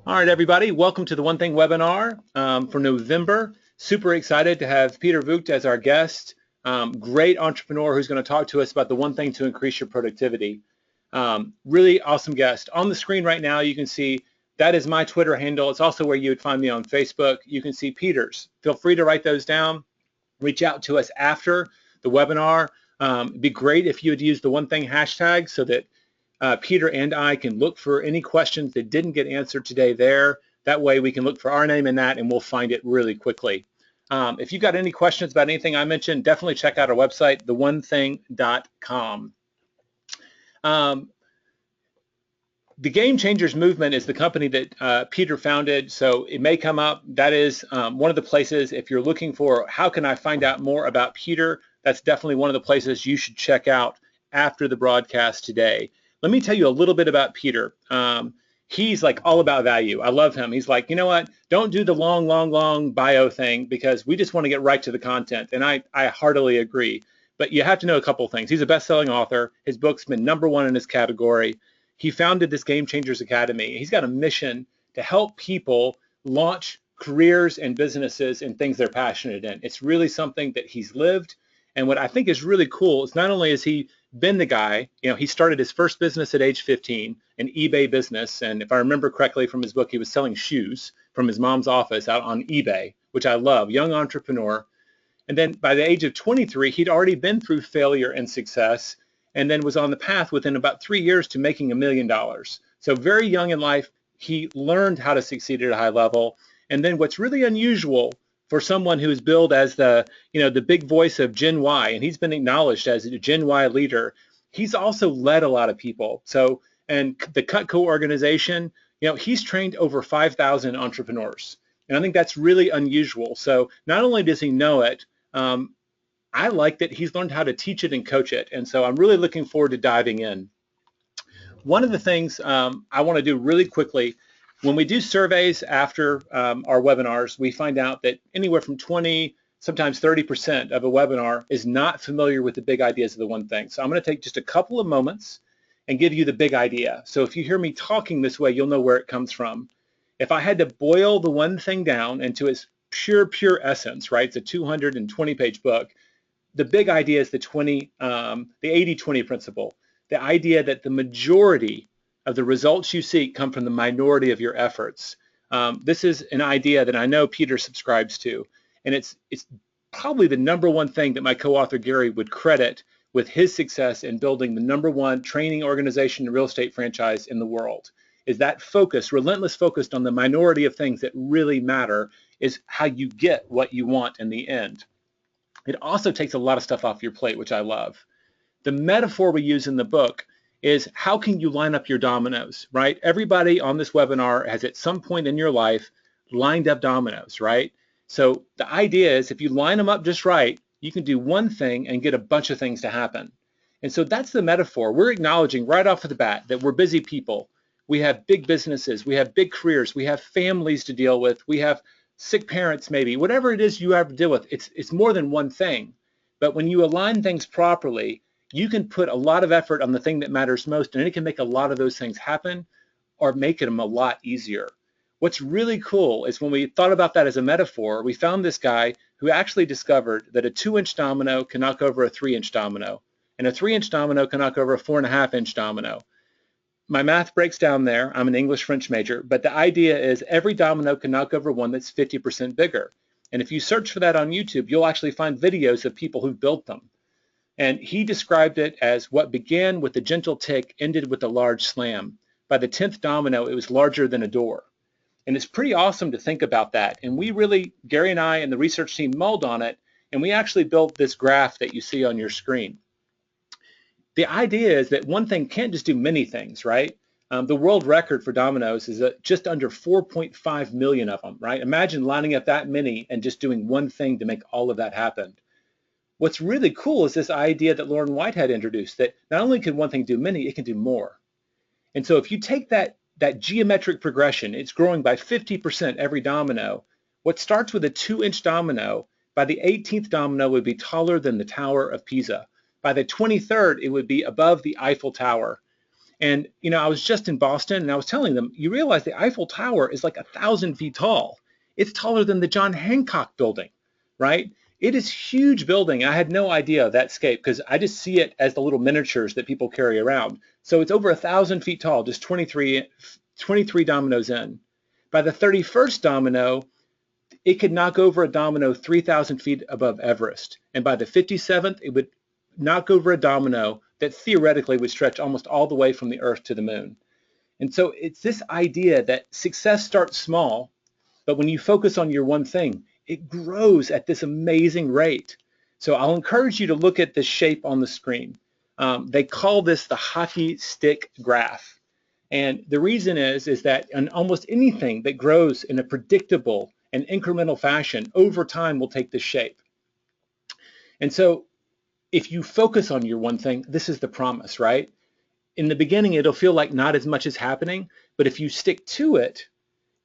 All right, everybody, welcome to the One Thing webinar for November. Super excited to have Peter Voogd as our guest. Great entrepreneur who's going to talk to us about the one thing to increase your productivity. Really awesome guest. On the screen right now, you can see that is my Twitter handle. It's also where you would find me on Facebook. You can see Peter's. Feel free to write those down. Reach out to us after the webinar. It'd be great if you would use the one thing hashtag so that Peter and I can look for any questions that didn't get answered today there. That way we can look for our name in that and we'll find it really quickly. If you've got any questions about anything I mentioned, definitely check out our website, theonething.com. The Game Changers Movement is the company that Peter founded, so it may come up. That is one of the places, if you're looking for how can I find out more about Peter, that's definitely one of the places you should check out after the broadcast today. Let me tell you a little bit about Peter. He's like all about value. I love him. He's like, you know what? Don't do the long bio thing because we just want to get right to the content. And I heartily agree. But you have to know a couple things. He's a best-selling author. His book's been #1 in his category. He founded this Game Changers Academy. He's got a mission to help people launch careers and businesses and things they're passionate in. It's really something that he's lived. And what I think is really cool is not only has he been the guy, he started his first business at age 15, an eBay business. And if I remember correctly from his book, he was selling shoes from his mom's office out on eBay, which I love, young entrepreneur. And then by the age of 23, he'd already been through failure and success and then was on the path within about 3 years to making $1 million. So very young in life, he learned how to succeed at a high level. And then what's really unusual for someone who is billed as the big voice of Gen Y, and he's been acknowledged as a Gen Y leader, he's also led a lot of people. So, and the Cutco organization, he's trained over 5,000 entrepreneurs. And I think that's really unusual. So not only does he know it, I like that he's learned how to teach it and coach it. And so I'm really looking forward to diving in. One of the things I want to do really quickly, when we do surveys after our webinars, we find out that anywhere from 20, sometimes 30% of a webinar is not familiar with the big ideas of the one thing. So I'm going to take just a couple of moments and give you the big idea. So if you hear me talking this way, you'll know where it comes from. If I had to boil the one thing down into its pure essence, right? It's a 220-page book. The big idea is the 80-20 principle. The idea that the majority of the results you seek come from the minority of your efforts. This is an idea that I know Peter subscribes to, and it's probably the #1 thing that my co-author Gary would credit with his success in building the #1 training organization and real estate franchise in the world. Is that focus, relentless focus on the minority of things that really matter, is how you get what you want in the end. It also takes a lot of stuff off your plate, which I love. The metaphor we use in the book is how can you line up your dominoes, right? Everybody on this webinar has at some point in your life lined up dominoes, right? So the idea is if you line them up just right, you can do one thing and get a bunch of things to happen. And so that's the metaphor. We're acknowledging right off the bat that we're busy people. We have big businesses, we have big careers, we have families to deal with, we have sick parents maybe, whatever it is you have to deal with, it's more than one thing. But when you align things properly, you can put a lot of effort on the thing that matters most, and it can make a lot of those things happen or make them a lot easier. What's really cool is when we thought about that as a metaphor, we found this guy who actually discovered that a 2-inch domino can knock over a 3-inch domino, and a 3-inch domino can knock over a 4.5-inch domino. My math breaks down there. I'm an English-French major, but the idea is every domino can knock over one that's 50% bigger. And if you search for that on YouTube, you'll actually find videos of people who've built them. And he described it as what began with a gentle tick ended with a large slam. By the 10th domino, it was larger than a door. And it's pretty awesome to think about that. And we really, Gary and I and the research team mulled on it, and we actually built this graph that you see on your screen. The idea is that one thing can't just do many things, right? The world record for dominoes is just under 4.5 million of them, right? Imagine lining up that many and just doing one thing to make all of that happen. What's really cool is this idea that Lauren Whitehead introduced, that not only can one thing do many, it can do more. And so if you take that geometric progression, it's growing by 50% every domino. What starts with a 2-inch domino, by the 18th domino would be taller than the Tower of Pisa. By the 23rd, it would be above the Eiffel Tower. And, I was just in Boston and I was telling them, you realize the Eiffel Tower is like 1,000 feet tall. It's taller than the John Hancock building, right? It is huge building. I had no idea of that scape because I just see it as the little miniatures that people carry around. So it's over 1,000 feet tall, just 23 dominoes in. By the 31st domino, it could knock over a domino 3,000 feet above Everest. And by the 57th, it would knock over a domino that theoretically would stretch almost all the way from the Earth to the moon. And so it's this idea that success starts small, but when you focus on your one thing, it grows at this amazing rate. So I'll encourage you to look at the shape on the screen. They call this the hockey stick graph. And the reason is that on almost anything that grows in a predictable and incremental fashion over time will take this shape. And so if you focus on your one thing, this is the promise, right? In the beginning, it'll feel like not as much is happening, but if you stick to it,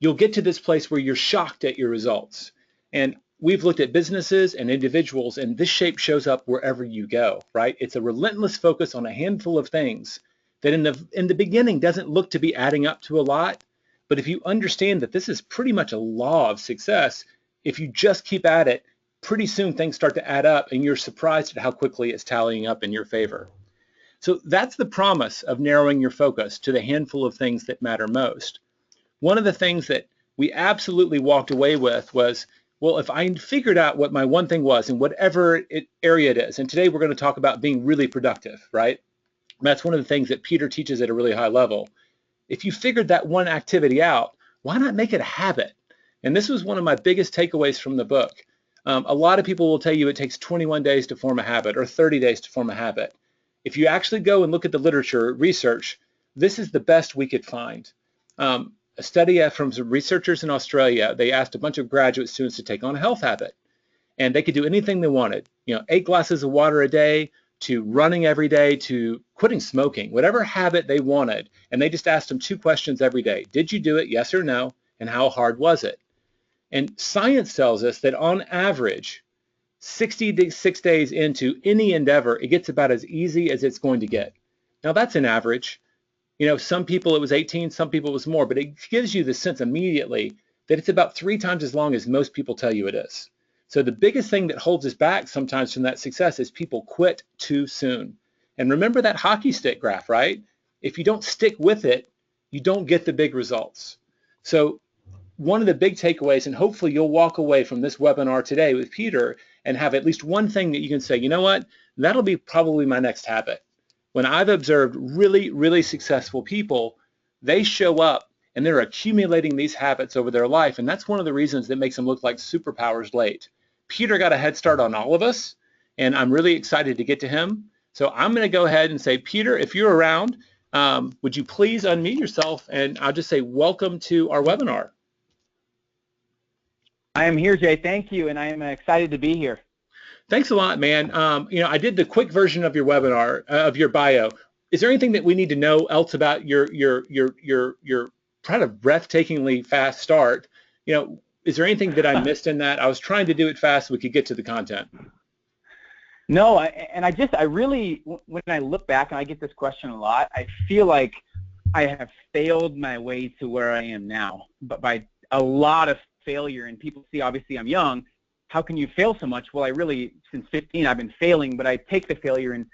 you'll get to this place where you're shocked at your results. And we've looked at businesses and individuals, and this shape shows up wherever you go, right? It's a relentless focus on a handful of things that in the beginning doesn't look to be adding up to a lot. But if you understand that this is pretty much a law of success, if you just keep at it, pretty soon things start to add up and you're surprised at how quickly it's tallying up in your favor. So that's the promise of narrowing your focus to the handful of things that matter most. One of the things that we absolutely walked away with was, well, if I figured out what my one thing was in whatever area it is, and today we're going to talk about being really productive, right? That's one of the things that Peter teaches at a really high level. If you figured that one activity out, why not make it a habit? And this was one of my biggest takeaways from the book. A lot of people will tell you it takes 21 days to form a habit or 30 days to form a habit. If you actually go and look at the literature, research, this is the best we could find. A study from some researchers in Australia, they asked a bunch of graduate students to take on a health habit. And they could do anything they wanted, 8 glasses of water a day, to running every day, to quitting smoking, whatever habit they wanted. And they just asked them 2 questions every day. Did you do it, yes or no? And how hard was it? And science tells us that on average, 66 days into any endeavor, it gets about as easy as it's going to get. Now that's an average. Some people it was 18, some people it was more, but it gives you the sense immediately that it's about 3 times as long as most people tell you it is. So the biggest thing that holds us back sometimes from that success is people quit too soon. And remember that hockey stick graph, right? If you don't stick with it, you don't get the big results. So one of the big takeaways, and hopefully you'll walk away from this webinar today with Peter and have at least one thing that you can say, you know what, that'll be probably my next habit. When I've observed really, really successful people, they show up and they're accumulating these habits over their life, and that's one of the reasons that makes them look like superpowers late. Peter got a head start on all of us, and I'm really excited to get to him. So I'm going to go ahead and say, Peter, if you're around, would you please unmute yourself, and I'll just say welcome to our webinar. I am here, Jay. Thank you, and I am excited to be here. Thanks a lot, man. I did the quick version of your webinar, of your bio. Is there anything that we need to know else about your kind of breathtakingly fast start? Is there anything that I missed in that? I was trying to do it fast so we could get to the content. No, I really, when I look back, and I get this question a lot, I feel like I have failed my way to where I am now, but by a lot of failure. And people see, obviously, I'm young. How can you fail so much? Well, I really, since 15, I've been failing, but I take the failure and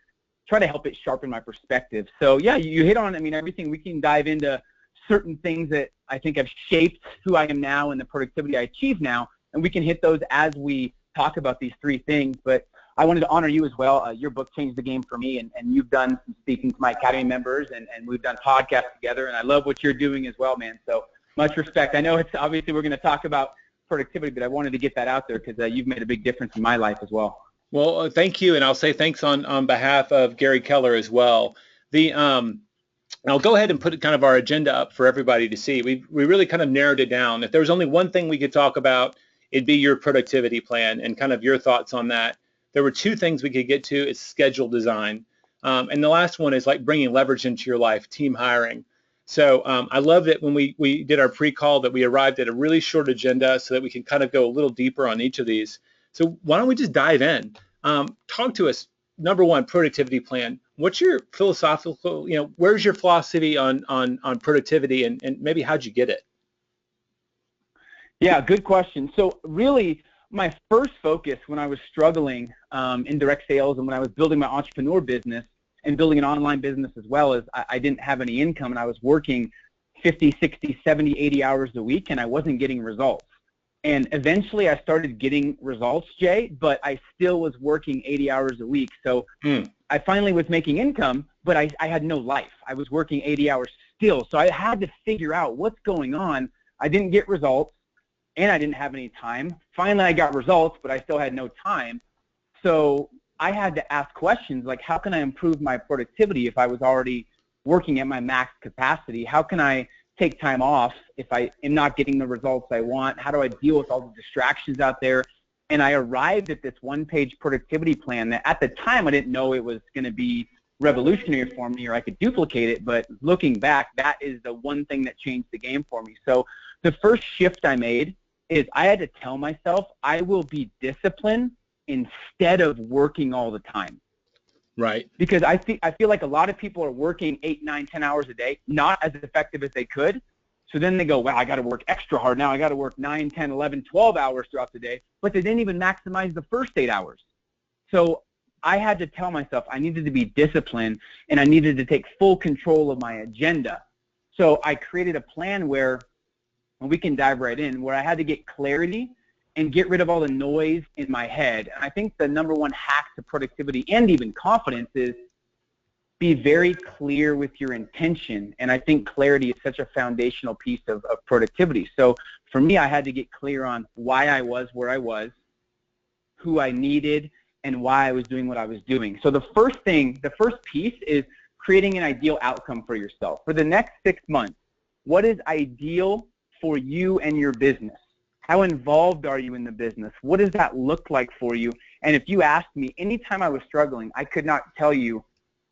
try to help it sharpen my perspective. So yeah, you hit on, everything. We can dive into certain things that I think have shaped who I am now and the productivity I achieve now, and we can hit those as we talk about these 3 things. But I wanted to honor you as well. Your book changed the game for me, and you've done some speaking to my Academy members, and we've done podcasts together, and I love what you're doing as well, man. So much respect. I know it's obviously we're going to talk about productivity, but I wanted to get that out there because you've made a big difference in my life as well. Well, thank you, and I'll say thanks on behalf of Gary Keller as well. I'll go ahead and put kind of our agenda up for everybody to see. We really kind of narrowed it down. If there was only one thing we could talk about, it'd be your productivity plan and kind of your thoughts on that. There were 2 things we could get to. It's schedule design. And the last one is like bringing leverage into your life, team hiring. So I love that when we did our pre-call that we arrived at a really short agenda so that we can kind of go a little deeper on each of these. So why don't we just dive in? Talk to us. number one, productivity plan. What's your philosophical, where's your philosophy on productivity, and maybe how'd you get it? Yeah, good question. So really, my first focus when I was struggling in direct sales and when I was building my entrepreneur business and building an online business as well, is I didn't have any income and I was working 50, 60, 70, 80 hours a week and I wasn't getting results. And eventually I started getting results, Jay, but I still was working 80 hours a week. So I finally was making income, but I had no life. I was working 80 hours still. So I had to figure out what's going on. I didn't get results and I didn't have any time. Finally, I got results, but I still had no time. So I had to ask questions like, how can I improve my productivity if I was already working at my max capacity? How can I take time off if I am not getting the results I want? How do I deal with all the distractions out there? And I arrived at this one-page productivity plan that at the time I didn't know it was going to be revolutionary for me or I could duplicate it, but looking back, that is the one thing that changed the game for me. So the first shift I made is I had to tell myself I will be disciplined instead of working all the time. Right. Because I feel like a lot of people are working 8, 9, 10 hours a day, not as effective as they could. So then they go, wow, I got to work extra hard now. I got to work 9, 10, 11, 12 hours throughout the day, but they didn't even maximize the first 8 hours. So I had to tell myself I needed to be disciplined and I needed to take full control of my agenda. So I created a plan where, and we can dive right in, where I had to get clarity and get rid of all the noise in my head. And I think the number one hack to productivity and even confidence is be very clear with your intention. And I think clarity is such a foundational piece of productivity. So for me, I had to get clear on why I was where I was, who I needed, and why I was doing what I was doing. So the first piece is creating an ideal outcome for yourself. For the next 6 months, what is ideal for you and your business? How involved are you in the business? What does that look like for you? And if you asked me, anytime I was struggling, I could not tell you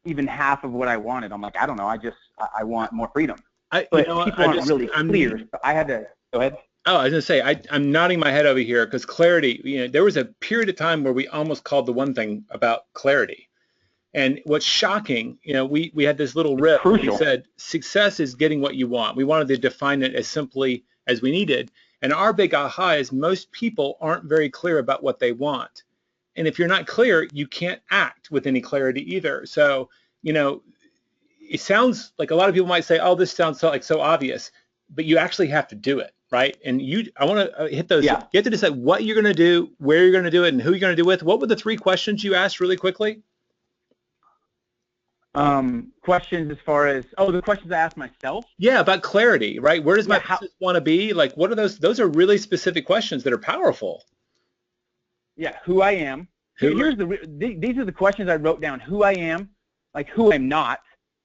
even half of what I wanted. I'm like, I don't know. I want more freedom. But people aren't really clear. So I had to, go ahead. Oh, I was going to say, I'm nodding my head over here because clarity, there was a period of time where we almost called the one thing about clarity. And what's shocking, we had this little riff. We said success is getting what you want. We wanted to define it as simply as we needed. And our big aha is most people aren't very clear about what they want. And if you're not clear, you can't act with any clarity either. So, it sounds like a lot of people might say, oh, this sounds so obvious, but you actually have to do it, right? And I want to hit those. Yeah. You have to decide what you're going to do, where you're going to do it, and who you're going to do it with. What were the 3 questions you asked really quickly? Questions as far as, the questions I asked myself? Yeah, about clarity, right? Where does my business want to be? Like, what are those? Those are really specific questions that are powerful. Yeah, who I am. These are the questions I wrote down. Who I am, like who I'm not.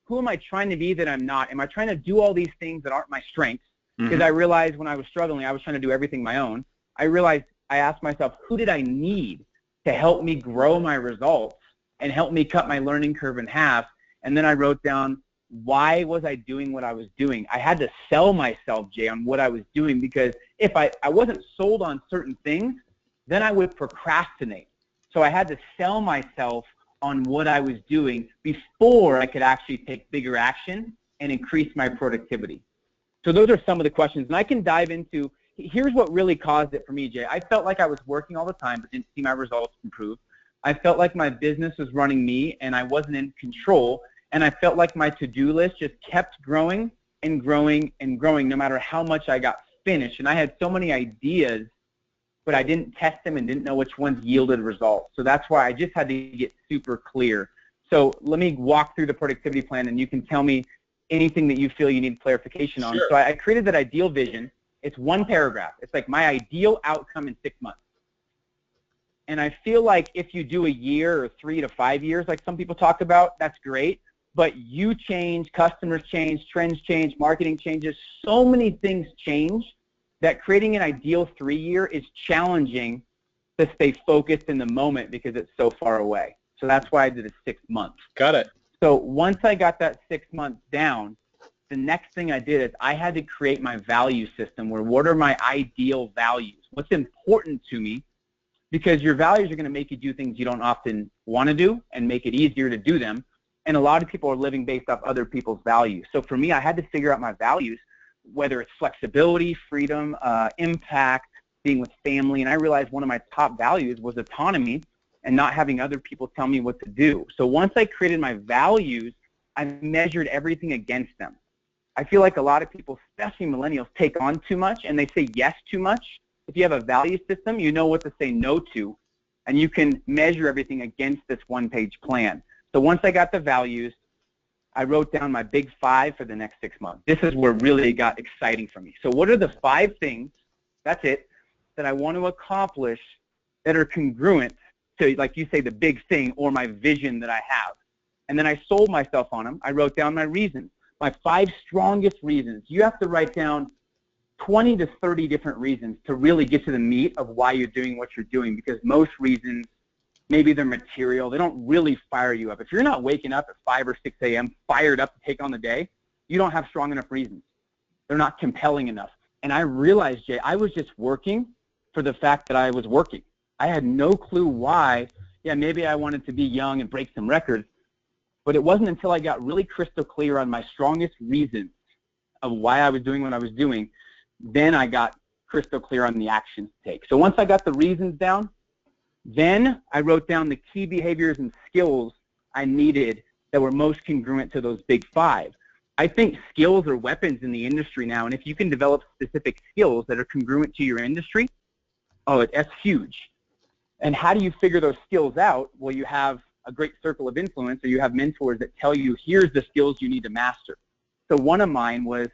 Who am I trying to be that I'm not? Am I trying to do all these things that aren't my strengths? Because I realized when I was struggling, I was trying to do everything my own. I realized I asked myself, who did I need to help me grow my results and help me cut my learning curve in half? And then I wrote down, why was I doing what I was doing? I had to sell myself, Jay, on what I was doing, because if I wasn't sold on certain things, then I would procrastinate. So I had to sell myself on what I was doing before I could actually take bigger action and increase my productivity. So those are some of the questions. And I can dive into, here's what really caused it for me, Jay. I felt like I was working all the time but didn't see my results improve. I felt like my business was running me and I wasn't in control. And I felt like my to-do list just kept growing and growing and growing no matter how much I got finished. And I had so many ideas, but I didn't test them and didn't know which ones yielded results. So that's why I just had to get super clear. So let me walk through the productivity plan and you can tell me anything that you feel you need clarification on. Sure. So I created that ideal vision. It's 1 paragraph. It's like my ideal outcome in 6 months. And I feel like if you do a year or 3 to 5 years, like some people talk about, that's great. But you change, customers change, trends change, marketing changes. So many things change that creating an ideal 3-year is challenging to stay focused in the moment because it's so far away. So that's why I did a 6 months. Got it. So once I got that 6 months down, the next thing I did is I had to create my value system where what are my ideal values? What's important to me? because your values are going to make you do things you don't often want to do and make it easier to do them. And a lot of people are living based off other people's values. So for me, I had to figure out my values, whether it's flexibility, freedom, impact, being with family. And I realized one of my top values was autonomy and not having other people tell me what to do. So once I created my values, I measured everything against them. I feel like a lot of people, especially millennials, take on too much and they say yes too much. If you have a value system, you know what to say no to, and you can measure everything against this one-page plan. So once I got the values, I wrote down my big 5 for the next 6 months. This is where really it got exciting for me. So what are the 5 things, that's it, that I want to accomplish that are congruent to, like you say, the big thing or my vision that I have? And then I sold myself on them. I wrote down my reasons, my 5 strongest reasons. You have to write down 20 to 30 different reasons to really get to the meat of why you're doing what you're doing, because most reasons, maybe they're material. They don't really fire you up. If you're not waking up at 5 or 6 a.m. fired up to take on the day, you don't have strong enough reasons. They're not compelling enough. And I realized, Jay, I was just working for the fact that I was working. I had no clue why. Yeah, maybe I wanted to be young and break some records, but it wasn't until I got really crystal clear on my strongest reasons of why I was doing what I was doing, then I got crystal clear on the actions to take. So once I got the reasons down, then I wrote down the key behaviors and skills I needed that were most congruent to those big 5. I think skills are weapons in the industry now, and if you can develop specific skills that are congruent to your industry, oh, that's huge. And how do you figure those skills out? Well, you have a great circle of influence, or you have mentors that tell you, here's the skills you need to master. So one of mine was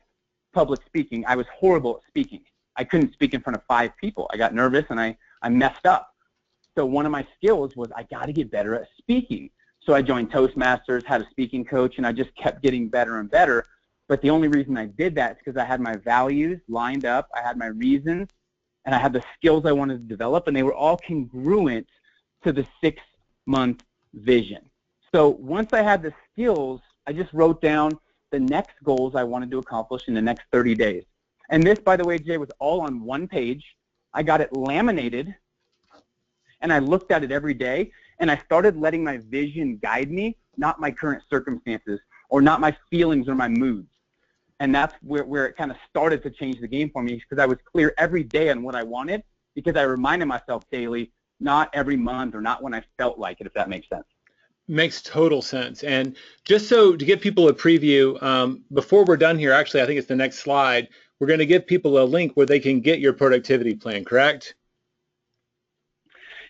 public speaking. I was horrible at speaking. I couldn't speak in front of 5 people. I got nervous and I messed up. So one of my skills was I got to get better at speaking. So I joined Toastmasters, had a speaking coach, and I just kept getting better and better. But the only reason I did that is because I had my values lined up, I had my reasons, and I had the skills I wanted to develop, and they were all congruent to the 6-month vision. So once I had the skills, I just wrote down the next goals I wanted to accomplish in the next 30 days. And this, by the way, Jay, was all on one page. I got it laminated, and I looked at it every day, and I started letting my vision guide me, not my current circumstances or not my feelings or my moods. And that's where it kind of started to change the game for me, because I was clear every day on what I wanted, because I reminded myself daily, not every month or not when I felt like it, if that makes sense. Makes total sense. And just so to give people a preview, before we're done here, actually, I think it's the next slide, we're going to give people a link where they can get your productivity plan, correct?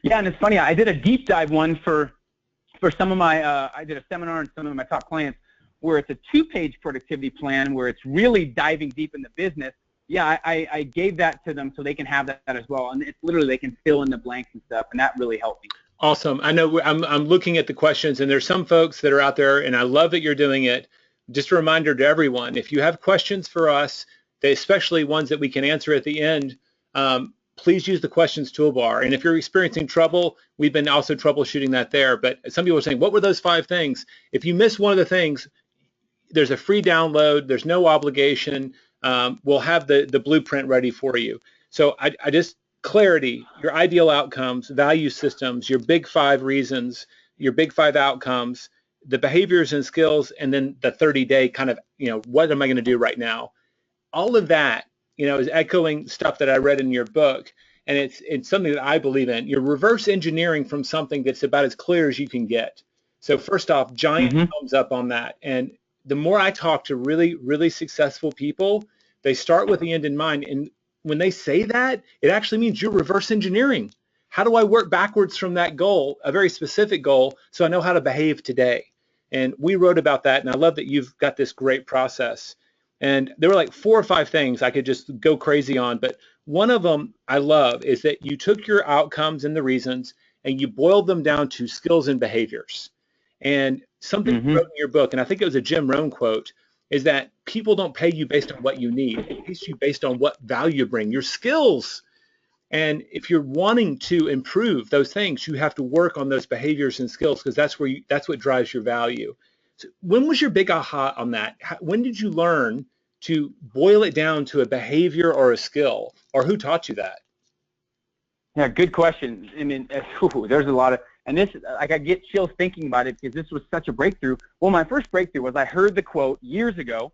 Yeah, and it's funny, I did a deep dive one for some of my, I did a seminar and some of my top clients where it's a 2-page productivity plan where it's really diving deep in the business. Yeah, I gave that to them so they can have that as well. And it's literally, they can fill in the blanks and stuff, and that really helped me. Awesome. I know I'm looking at the questions, and there's some folks that are out there, and I love that you're doing it. Just a reminder to everyone, if you have questions for us, especially ones that we can answer at the end, please use the questions toolbar. And if you're experiencing trouble, we've been also troubleshooting that there. But some people are saying, what were those 5 things? If you miss one of the things, there's a free download. There's no obligation. We'll have the blueprint ready for you. So I just, clarity, your ideal outcomes, value systems, your big 5 reasons, your big 5 outcomes, the behaviors and skills, and then the 30-day kind of, what am I going to do right now? All of that, is echoing stuff that I read in your book, and it's something that I believe in. You're reverse engineering from something that's about as clear as you can get. So first off, giant thumbs up on that. And the more I talk to really, really successful people, they start with the end in mind. And when they say that, it actually means you're reverse engineering. How do I work backwards from that goal, a very specific goal, so I know how to behave today? And we wrote about that, and I love that you've got this great process. And there were like 4 or 5 things I could just go crazy on, but one of them I love is that you took your outcomes and the reasons and you boiled them down to skills and behaviors. And something you wrote in your book, and I think it was a Jim Rohn quote, is that people don't pay you based on what you need. They pay you based on what value you bring, your skills. And if you're wanting to improve those things, you have to work on those behaviors and skills, because that's what drives your value. So when was your big aha on that? When did you learn to boil it down to a behavior or a skill, or who taught you that? Yeah, good question. I mean, there's a lot of, and this, like, I get chills thinking about it because this was such a breakthrough. Well, my first breakthrough was I heard the quote years ago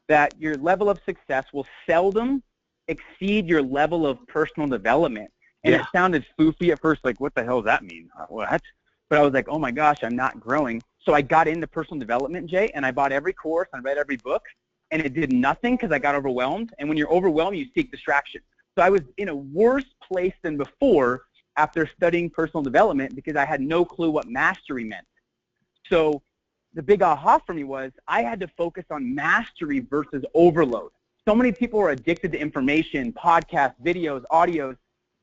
that your level of success will seldom exceed your level of personal development. And It sounded foofy at first, like, what the hell does that mean? What? But I was like, oh my gosh, I'm not growing. So I got into personal development, Jay, and I bought every course, I read every book, and it did nothing because I got overwhelmed. And when you're overwhelmed, you seek distraction. So I was in a worse place than before after studying personal development because I had no clue what mastery meant. So the big aha for me was I had to focus on mastery versus overload. So many people are addicted to information, podcasts, videos, audios,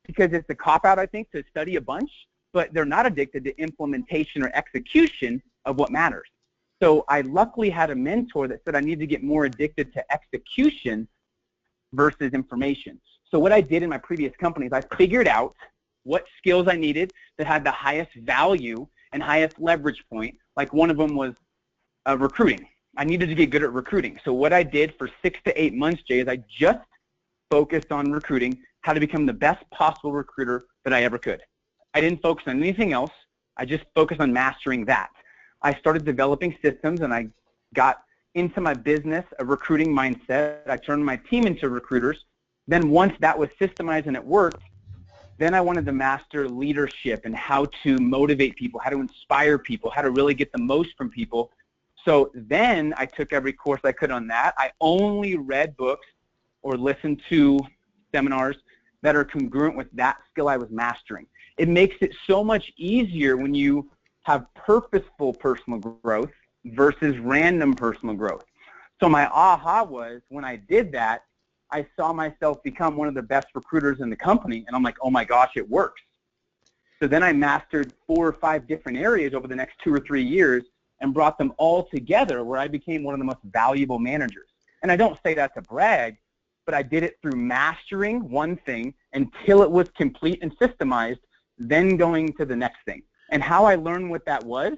because it's a cop-out, I think, to study a bunch, but they're not addicted to implementation or execution of what matters. So I luckily had a mentor that said I need to get more addicted to execution versus information. So what I did in my previous companies, I figured out what skills I needed that had the highest value and highest leverage point. Like one of them was recruiting. I needed to get good at recruiting. So what I did for 6 to 8 months, Jay, is I just focused on recruiting, how to become the best possible recruiter that I ever could. I didn't focus on anything else. I just focused on mastering that. I started developing systems, and I got into my business a recruiting mindset. I turned my team into recruiters. Then once that was systemized and it worked, then I wanted to master leadership and how to motivate people, how to inspire people, how to really get the most from people. So then I took every course I could on that. I only read books or listened to seminars that are congruent with that skill I was mastering. It makes it so much easier when you have purposeful personal growth versus random personal growth. So my aha was when I did that, I saw myself become one of the best recruiters in the company, and I'm like, oh my gosh, it works. So then I mastered 4 or 5 different areas over the next 2 or 3 years and brought them all together where I became one of the most valuable managers. And I don't say that to brag, but I did it through mastering one thing until it was complete and systemized, then going to the next thing. And how I learned what that was,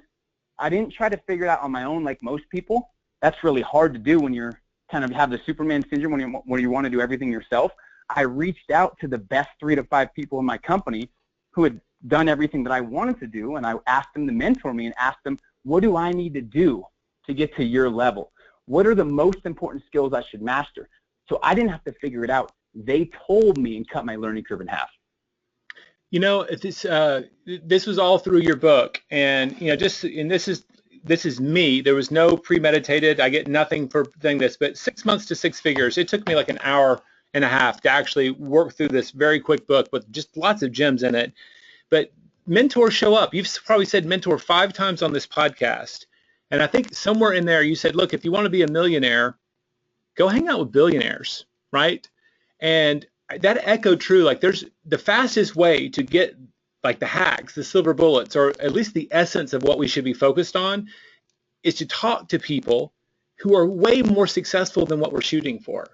I didn't try to figure it out on my own like most people. That's really hard to do when you're kind of have the Superman syndrome when you want to do everything yourself. I reached out to the best 3 to 5 people in my company who had done everything that I wanted to do, and I asked them to mentor me and asked them, what do I need to do to get to your level? What are the most important skills I should master? So I didn't have to figure it out. They told me and cut my learning curve in half. You know, this was all through your book, and this is me. There was no premeditated. I get nothing for doing this, but 6 months to 6 figures. It took me like an hour and a half to actually work through this very quick book with just lots of gems in it. But mentors show up. You've probably said mentor 5 times on this podcast, and I think somewhere in there you said, look, if you want to be a millionaire, go hang out with billionaires, right? And that echoed true. Like, there's the fastest way to get like the hacks, the silver bullets, or at least the essence of what we should be focused on, is to talk to people who are way more successful than what we're shooting for.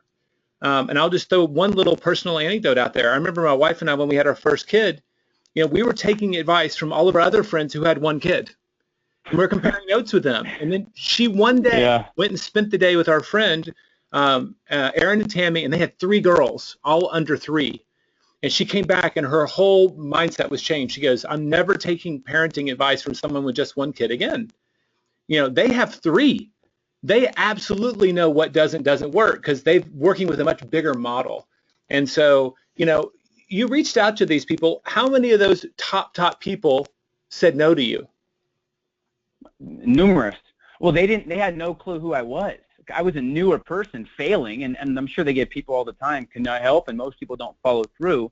And I'll just throw one little personal anecdote out there. I remember my wife and I, when we had our first kid, we were taking advice from all of our other friends who had one kid. And we're comparing notes with them. And then she one day went and spent the day with our friend, Aaron and Tammy, and they had 3 girls, all under 3. And she came back and her whole mindset was changed. She goes, I'm never taking parenting advice from someone with just one kid again. They have 3. They absolutely know what doesn't work because they're working with a much bigger model. And so, you reached out to these people. How many of those top people said no to you? Numerous. Well, they had no clue who I was. I was a newer person failing, and I'm sure they get people all the time, can I help? And most people don't follow through.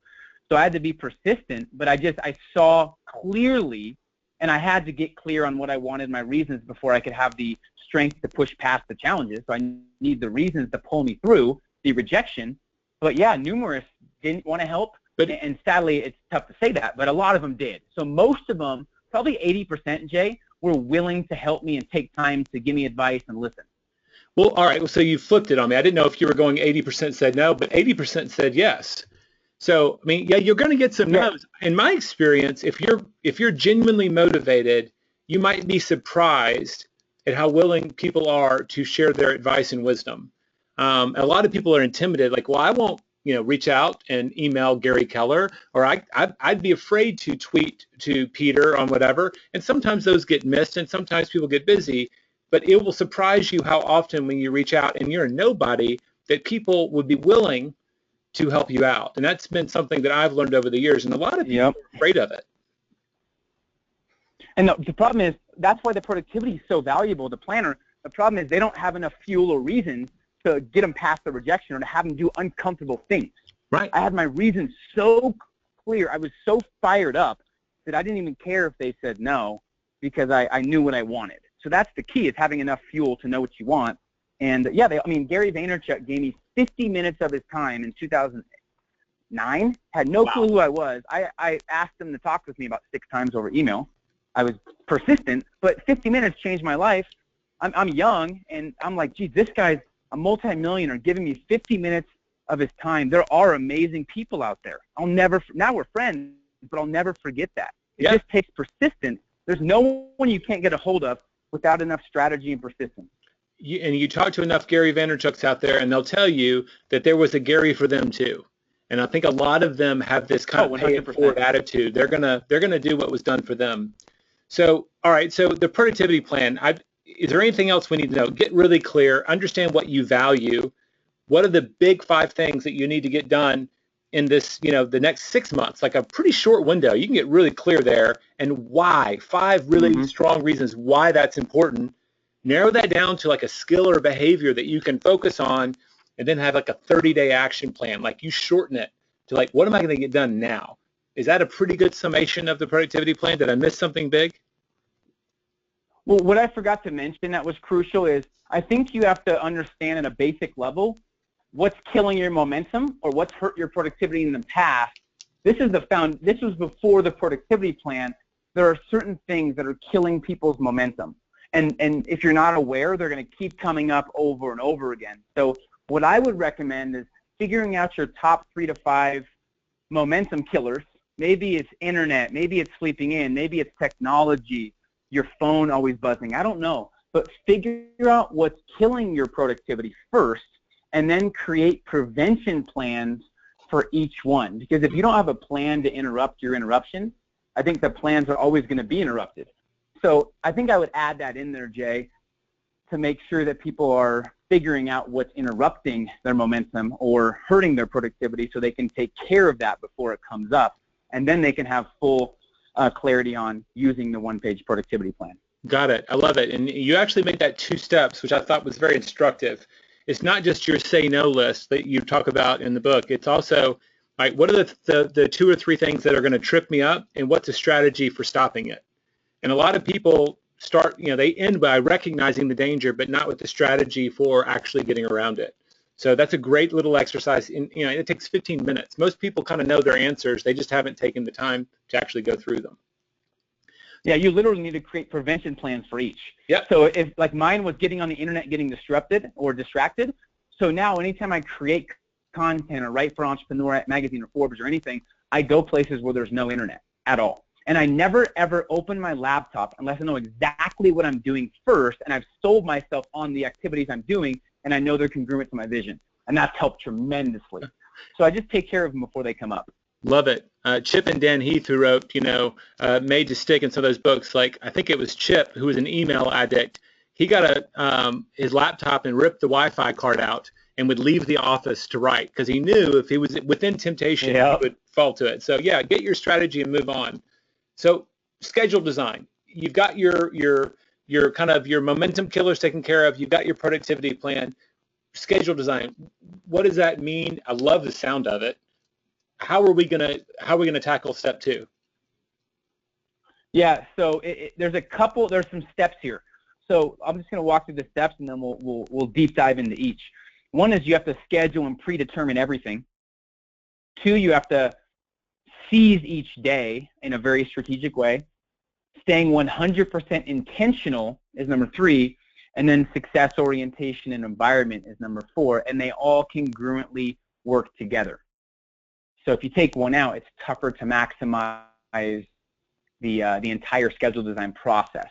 So I had to be persistent, but I saw clearly, and I had to get clear on what I wanted, my reasons, before I could have the strength to push past the challenges. So I need the reasons to pull me through the rejection. But yeah, numerous didn't want to help, and sadly, it's tough to say that, but a lot of them did. So most of them, probably 80%, Jay, were willing to help me and take time to give me advice and listen. Well, all right. So you flipped it on me. I didn't know if you were going 80% said no, but 80% said yes. So, I mean, yeah, you're going to get some no's. In my experience, if you're genuinely motivated, you might be surprised at how willing people are to share their advice and wisdom. A lot of people are intimidated, like, well, reach out and email Gary Keller, or I'd be afraid to tweet to Peter on whatever. And sometimes those get missed, and sometimes people get busy. But it will surprise you how often when you reach out and you're a nobody, that people would be willing to help you out. And that's been something that I've learned over the years, and a lot of people are afraid of it. And the problem is, that's why the productivity is so valuable. The planner, the problem is they don't have enough fuel or reason to get them past the rejection or to have them do uncomfortable things. Right. I had my reasons so clear. I was so fired up that I didn't even care if they said no, because I knew what I wanted. So that's the key, is having enough fuel to know what you want. And yeah, Gary Vaynerchuk gave me 50 minutes of his time in 2009. Had no clue who I was. I asked him to talk with me about 6 times over email. I was persistent, but 50 minutes changed my life. I'm young, and I'm like, geez, this guy's a multi-millionaire giving me 50 minutes of his time. There are amazing people out there. Now we're friends, but I'll never forget that. It just takes persistence. There's no one you can't get a hold of without enough strategy and persistence. And you talk to enough Gary Vaynerchuks out there, and they'll tell you that there was a Gary for them too. And I think a lot of them have this kind of pay it forward attitude. They're gonna do what was done for them. So, all right, so the productivity plan, is there anything else we need to know? Get really clear, understand what you value. What are the big 5 things that you need to get done in this, the next 6 months, like a pretty short window? You can get really clear there, and why. 5 really strong reasons why that's important. Narrow that down to like a skill or behavior that you can focus on, and then have like a 30-day action plan. Like you shorten it to like, what am I going to get done now? Is that a pretty good summation of the productivity plan? Did I miss something big? Well, what I forgot to mention that was crucial is I think you have to understand at a basic level what's killing your momentum or what's hurt your productivity in the past. This was before the productivity plan. There are certain things that are killing people's momentum. And if you're not aware, they're going to keep coming up over and over again. So what I would recommend is figuring out your top 3 to 5 momentum killers. Maybe it's internet, maybe it's sleeping in, maybe it's technology, your phone always buzzing. I don't know. But figure out what's killing your productivity first, and then create prevention plans for each one. Because if you don't have a plan to interrupt your interruption, I think the plans are always going to be interrupted. So I think I would add that in there, Jay, to make sure that people are figuring out what's interrupting their momentum or hurting their productivity so they can take care of that before it comes up. And then they can have full clarity on using the one-page productivity plan. Got it. I love it. And you actually made that 2 steps, which I thought was very instructive. It's not just your say no list that you talk about in the book. It's also like, what are the 2 or 3 things that are going to trip me up, and what's a strategy for stopping it? And a lot of people start, they end by recognizing the danger, but not with the strategy for actually getting around it. So that's a great little exercise. It takes 15 minutes. Most people kind of know their answers. They just haven't taken the time to actually go through them. Yeah, you literally need to create prevention plans for each. Yep. So if, like mine was getting on the internet, getting disrupted or distracted. So now anytime I create content or write for Entrepreneur Magazine or Forbes or anything, I go places where there's no internet at all. And I never, ever open my laptop unless I know exactly what I'm doing first, and I've sold myself on the activities I'm doing, and I know they're congruent to my vision. And that's helped tremendously. So I just take care of them before they come up. Love it. Chip and Dan Heath, who wrote, Made to Stick in some of those books, like I think it was Chip, who was an email addict. He got his laptop and ripped the Wi-Fi card out and would leave the office to write because he knew if he was within temptation, he would fall to it. So yeah, get your strategy and move on. So schedule design. You've got your kind of your momentum killers taken care of. You've got your productivity plan. Schedule design. What does that mean? I love the sound of it. How are we gonna tackle step 2? Yeah. So there's some steps here. So I'm just gonna walk through the steps, and then we'll deep dive into each. One is you have to schedule and predetermine everything. 2, you have to seize each day in a very strategic way. Staying 100% intentional is number 3, and then success orientation and environment is number 4, and they all congruently work together. So if you take one out, it's tougher to maximize the entire schedule design process.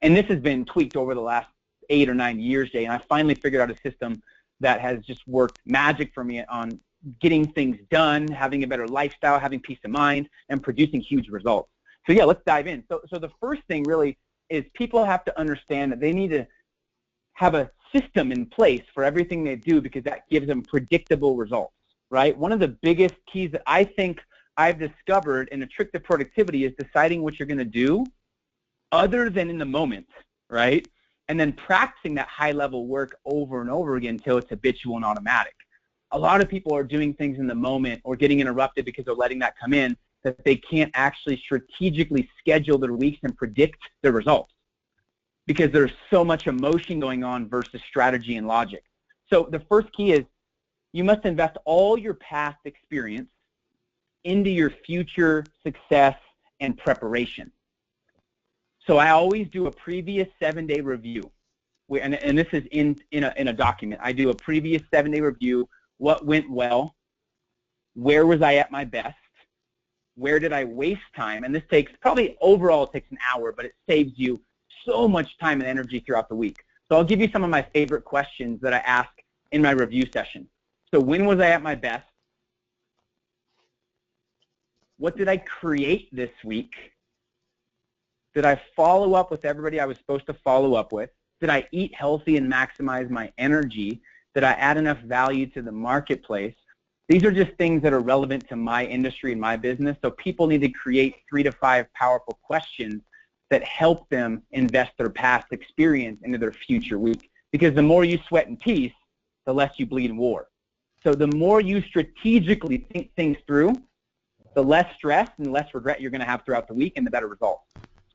And this has been tweaked over the last 8 or 9 years, Jay, and I finally figured out a system that has just worked magic for me on getting things done, having a better lifestyle, having peace of mind, and producing huge results. So yeah, let's dive in. So the first thing really is people have to understand that they need to have a system in place for everything they do, because that gives them predictable results, right? One of the biggest keys that I think I've discovered in a trick to productivity is deciding what you're going to do other than in the moment, right? And then practicing that high-level work over and over again until it's habitual and automatic. A lot of people are doing things in the moment or getting interrupted because they're letting that come in, that they can't actually strategically schedule their weeks and predict their results because there's so much emotion going on versus strategy and logic. So the first key is you must invest all your past experience into your future success and preparation. So I always do a previous 7-day review, and this is in a document. I do a previous 7-day review. What went well? Where was I at my best? Where did I waste time? And this takes probably overall it takes an hour, but it saves you so much time and energy throughout the week. So I'll give you some of my favorite questions that I ask in my review session. So when was I at my best? What did I create this week? Did I follow up with everybody I was supposed to follow up with? Did I eat healthy and maximize my energy? Did I add enough value to the marketplace? These are just things that are relevant to my industry and my business. So people need to create 3 to 5 powerful questions that help them invest their past experience into their future week. Because the more you sweat in peace, the less you bleed in war. So the more you strategically think things through, the less stress and less regret you're going to have throughout the week and the better results.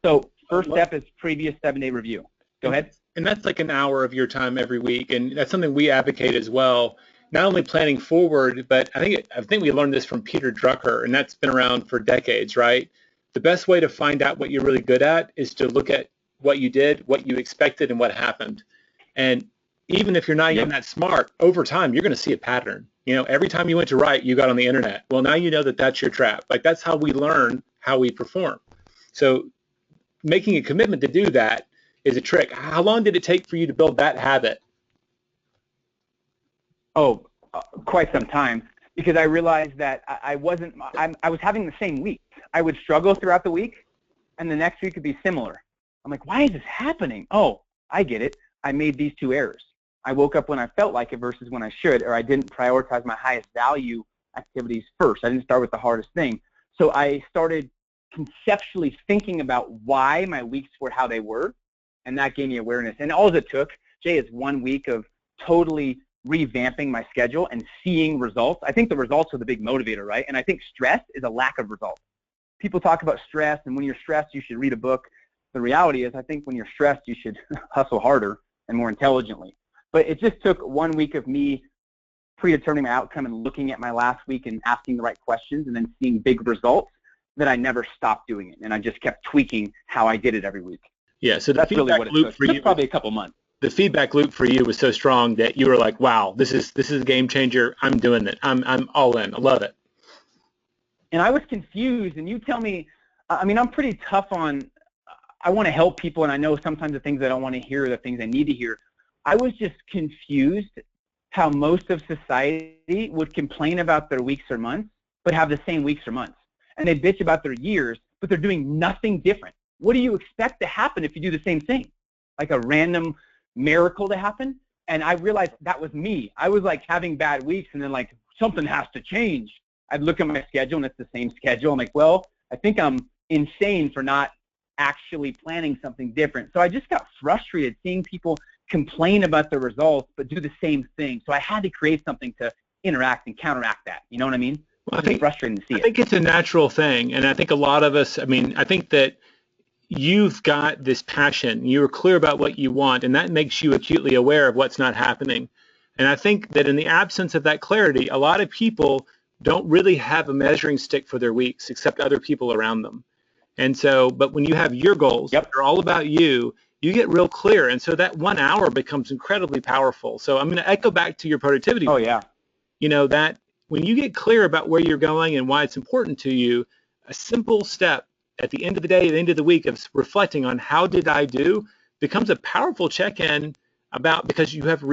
So first step is previous 7-day review. Go ahead. And that's like an hour of your time every week, and that's something we advocate as well. Not only planning forward, but I think we learned this from Peter Drucker, and that's been around for decades, right? The best way to find out what you're really good at is to look at what you did, what you expected, and what happened. And even if you're not even that smart, over time you're going to see a pattern. You know, every time you went to write, you got on the internet. Well, now you know that that's your trap. Like, that's how we learn how we perform. So making a commitment to do that is a trick. How long did it take for you to build that habit? Oh, quite some time, because I realized that I was having the same week. I would struggle throughout the week, and the next week would be similar. I'm like, why is this happening? Oh, I get it. I made these 2 errors. I woke up when I felt like it versus when I should, or I didn't prioritize my highest value activities first. I didn't start with the hardest thing. So I started conceptually thinking about why my weeks were how they were, and that gave me awareness. And all it took, Jay, is 1 week of totally revamping my schedule and seeing results. I think the results are the big motivator, right? And I think stress is a lack of results. People talk about stress, and when you're stressed, you should read a book. The reality is, I think when you're stressed, you should hustle harder and more intelligently. But it just took 1 week of me predetermining my outcome and looking at my last week and asking the right questions and then seeing big results that I never stopped doing it. And I just kept tweaking how I did it every week. Yeah, so that's really what it took. It took probably a couple months. The feedback loop for you was so strong that you were like, wow, this is a game changer. I'm doing it. I'm all in. I love it. And I was confused, and you tell me, I mean, I'm pretty tough on, I want to help people, and I know sometimes the things I don't want to hear are the things I need to hear. I was just confused how most of society would complain about their weeks or months, but have the same weeks or months. And they bitch about their years, but they're doing nothing different. What do you expect to happen if you do the same thing? Like a random miracle to happen? And I realized that was me. I was like having bad weeks, and then like, something has to change. I'd look at my schedule, and it's the same schedule. I'm like, well, I think I'm insane for not actually planning something different. So I just got frustrated seeing people complain about the results but do the same thing. So I had to create something to interact and counteract that. You know what I mean? Well, it's frustrating to see it. I think it's a natural thing, and I think a lot of us, I mean, I think that you've got this passion. You're clear about what you want, and that makes you acutely aware of what's not happening. And I think that in the absence of that clarity, a lot of people don't really have a measuring stick for their weeks except other people around them. And so, but when you have your goals, they're all about you, you get real clear. And so that 1 hour becomes incredibly powerful. So I'm going to echo back to your productivity. Oh, yeah. You know, that when you get clear about where you're going and why it's important to you, a simple step at the end of the day, at the end of the week of reflecting on how did I do becomes a powerful check-in about, because you have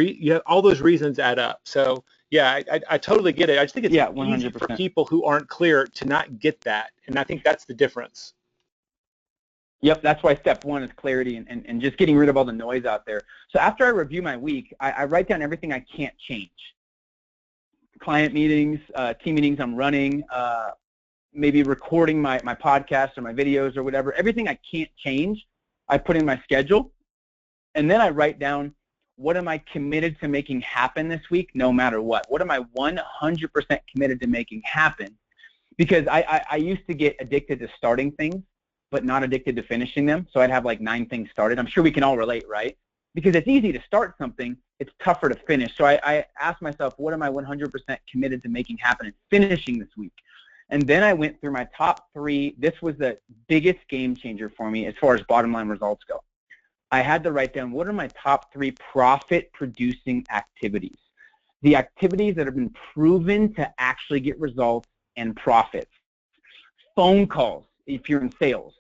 all those reasons add up. So Yeah, I totally get it. I just think it's Yeah, easy for 100%. people who aren't clear to not get that. And I think that's the difference. Yep, that's why step one is clarity and just getting rid of all the noise out there. So after I review my week, I write down everything I can't change. Client meetings, team meetings I'm running, maybe recording my podcast or my videos or whatever. Everything I can't change, I put in my schedule. And then I write down, what am I committed to making happen this week no matter what? What am I 100% committed to making happen? Because I used to get addicted to starting things, but not addicted to finishing them. So I'd have like 9 things started. I'm sure we can all relate, right? Because it's easy to start something, it's tougher to finish. So I asked myself, what am I 100% committed to making happen and finishing this week? And then I went through my top 3. This was the biggest game changer for me as far as bottom line results go. I had to write down, what are my top 3 profit-producing activities? The activities that have been proven to actually get results and profits. Phone calls, if you're in sales,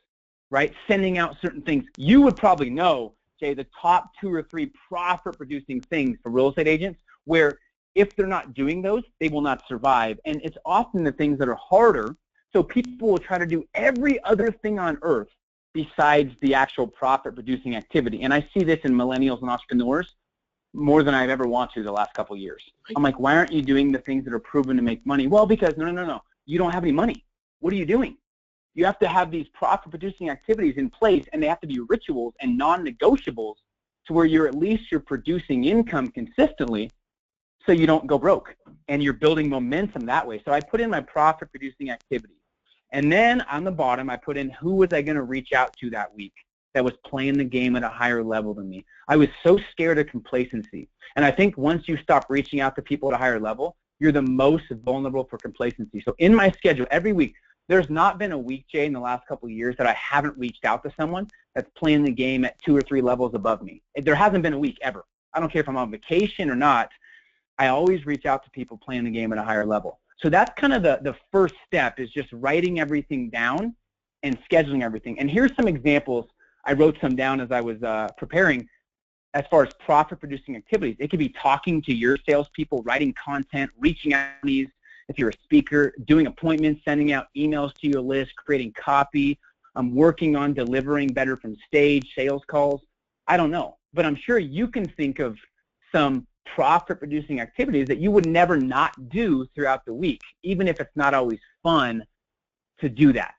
right? Sending out certain things. You would probably know, Jay, the top 2 or 3 profit-producing things for real estate agents where if they're not doing those, they will not survive. And it's often the things that are harder, so people will try to do every other thing on earth besides the actual profit-producing activity. And I see this in millennials and entrepreneurs more than I've ever wanted to the last couple of years. I'm like, why aren't you doing the things that are proven to make money? Well, because no, you don't have any money. What are you doing? You have to have these profit-producing activities in place, and they have to be rituals and non-negotiables to where you're producing income consistently so you don't go broke, and you're building momentum that way. So I put in my profit-producing activities. And then on the bottom, I put in who was I going to reach out to that week that was playing the game at a higher level than me. I was so scared of complacency. And I think once you stop reaching out to people at a higher level, you're the most vulnerable for complacency. So in my schedule every week, there's not been a week, Jay, in the last couple of years that I haven't reached out to someone that's playing the game at 2 or 3 levels above me. There hasn't been a week ever. I don't care if I'm on vacation or not. I always reach out to people playing the game at a higher level. So that's kind of the first step, is just writing everything down and scheduling everything. And here's some examples. I wrote some down as I was preparing as far as profit-producing activities. It could be talking to your salespeople, writing content, reaching out to these, if you're a speaker, doing appointments, sending out emails to your list, creating copy, working on delivering better from stage, sales calls. I don't know, but I'm sure you can think of some profit-producing activities that you would never not do throughout the week, even if it's not always fun to do that.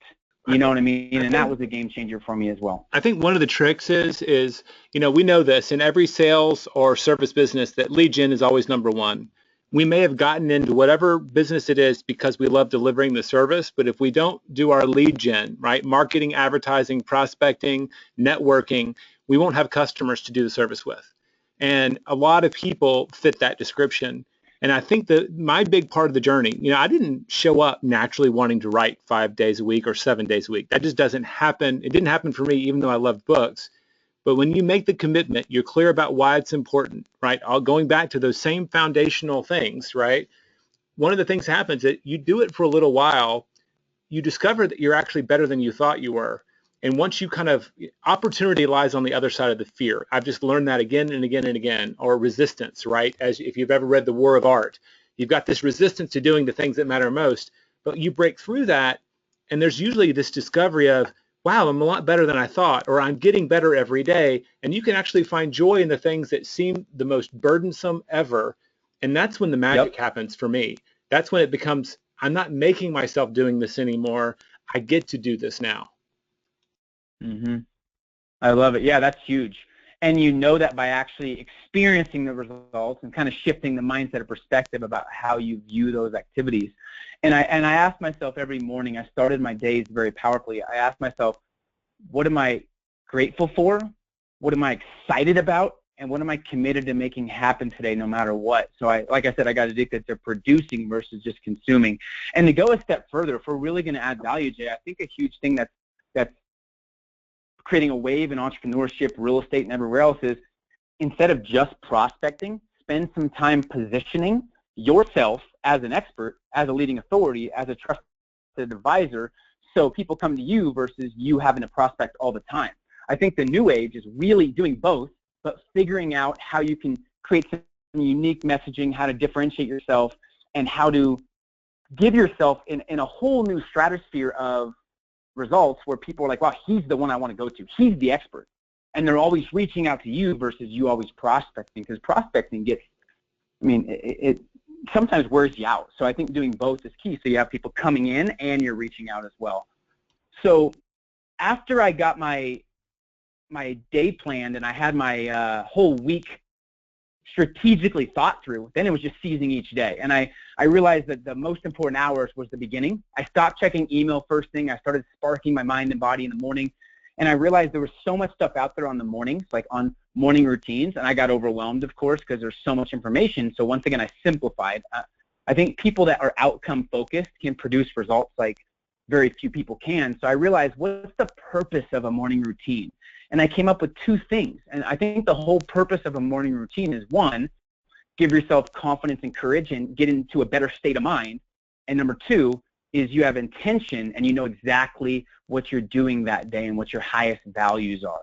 You know what I mean? And that was a game changer for me as well. I think one of the tricks is, we know this in every sales or service business that lead gen is always number one. We may have gotten into whatever business it is because we love delivering the service, but if we don't do our lead gen, right, marketing, advertising, prospecting, networking, we won't have customers to do the service with. And a lot of people fit that description. And I think that my big part of the journey, I didn't show up naturally wanting to write 5 days a week or 7 days a week. That just doesn't happen. It didn't happen for me, even though I loved books. But when you make the commitment, you're clear about why it's important, right? Going back to those same foundational things, right? One of the things happens that you do it for a little while, you discover that you're actually better than you thought you were. And once you opportunity lies on the other side of the fear. I've just learned that again and again and again, or resistance, right? As if you've ever read The War of Art, you've got this resistance to doing the things that matter most, but you break through that, and there's usually this discovery of, wow, I'm a lot better than I thought, or I'm getting better every day, and you can actually find joy in the things that seem the most burdensome ever, and that's when the magic happens for me. That's when it becomes, I'm not making myself doing this anymore. I get to do this now. Mm-hmm. I love it. Yeah, that's huge. And you know that by actually experiencing the results and kind of shifting the mindset or perspective about how you view those activities. And I ask myself every morning, I started my days very powerfully. I ask myself, what am I grateful for? What am I excited about? And what am I committed to making happen today no matter what? So like I said, I got addicted to producing versus just consuming. And to go a step further, if we're really going to add value, Jay, I think a huge thing that's creating a wave in entrepreneurship, real estate, and everywhere else is, instead of just prospecting, spend some time positioning yourself as an expert, as a leading authority, as a trusted advisor, so people come to you versus you having to prospect all the time. I think the new age is really doing both, but figuring out how you can create some unique messaging, how to differentiate yourself, and how to give yourself in a whole new stratosphere of results where people are like, wow, he's the one I want to go to. He's the expert. And they're always reaching out to you versus you always prospecting, because prospecting gets, I mean, it sometimes wears you out. So I think doing both is key. So you have people coming in and you're reaching out as well. So after I got my day planned and I had my whole week strategically thought through, then it was just seizing each day. And I realized that the most important hours was the beginning. I stopped checking email first thing. I started sparking my mind and body in the morning. And I realized there was so much stuff out there on the mornings, like on morning routines. And I got overwhelmed, of course, because there's so much information. So once again, I simplified. I think people that are outcome focused can produce results like very few people can. So I realized, what's the purpose of a morning routine? And I came up with two things. And I think the whole purpose of a morning routine is, one, give yourself confidence and courage and get into a better state of mind. And number two is you have intention and you know exactly what you're doing that day and what your highest values are.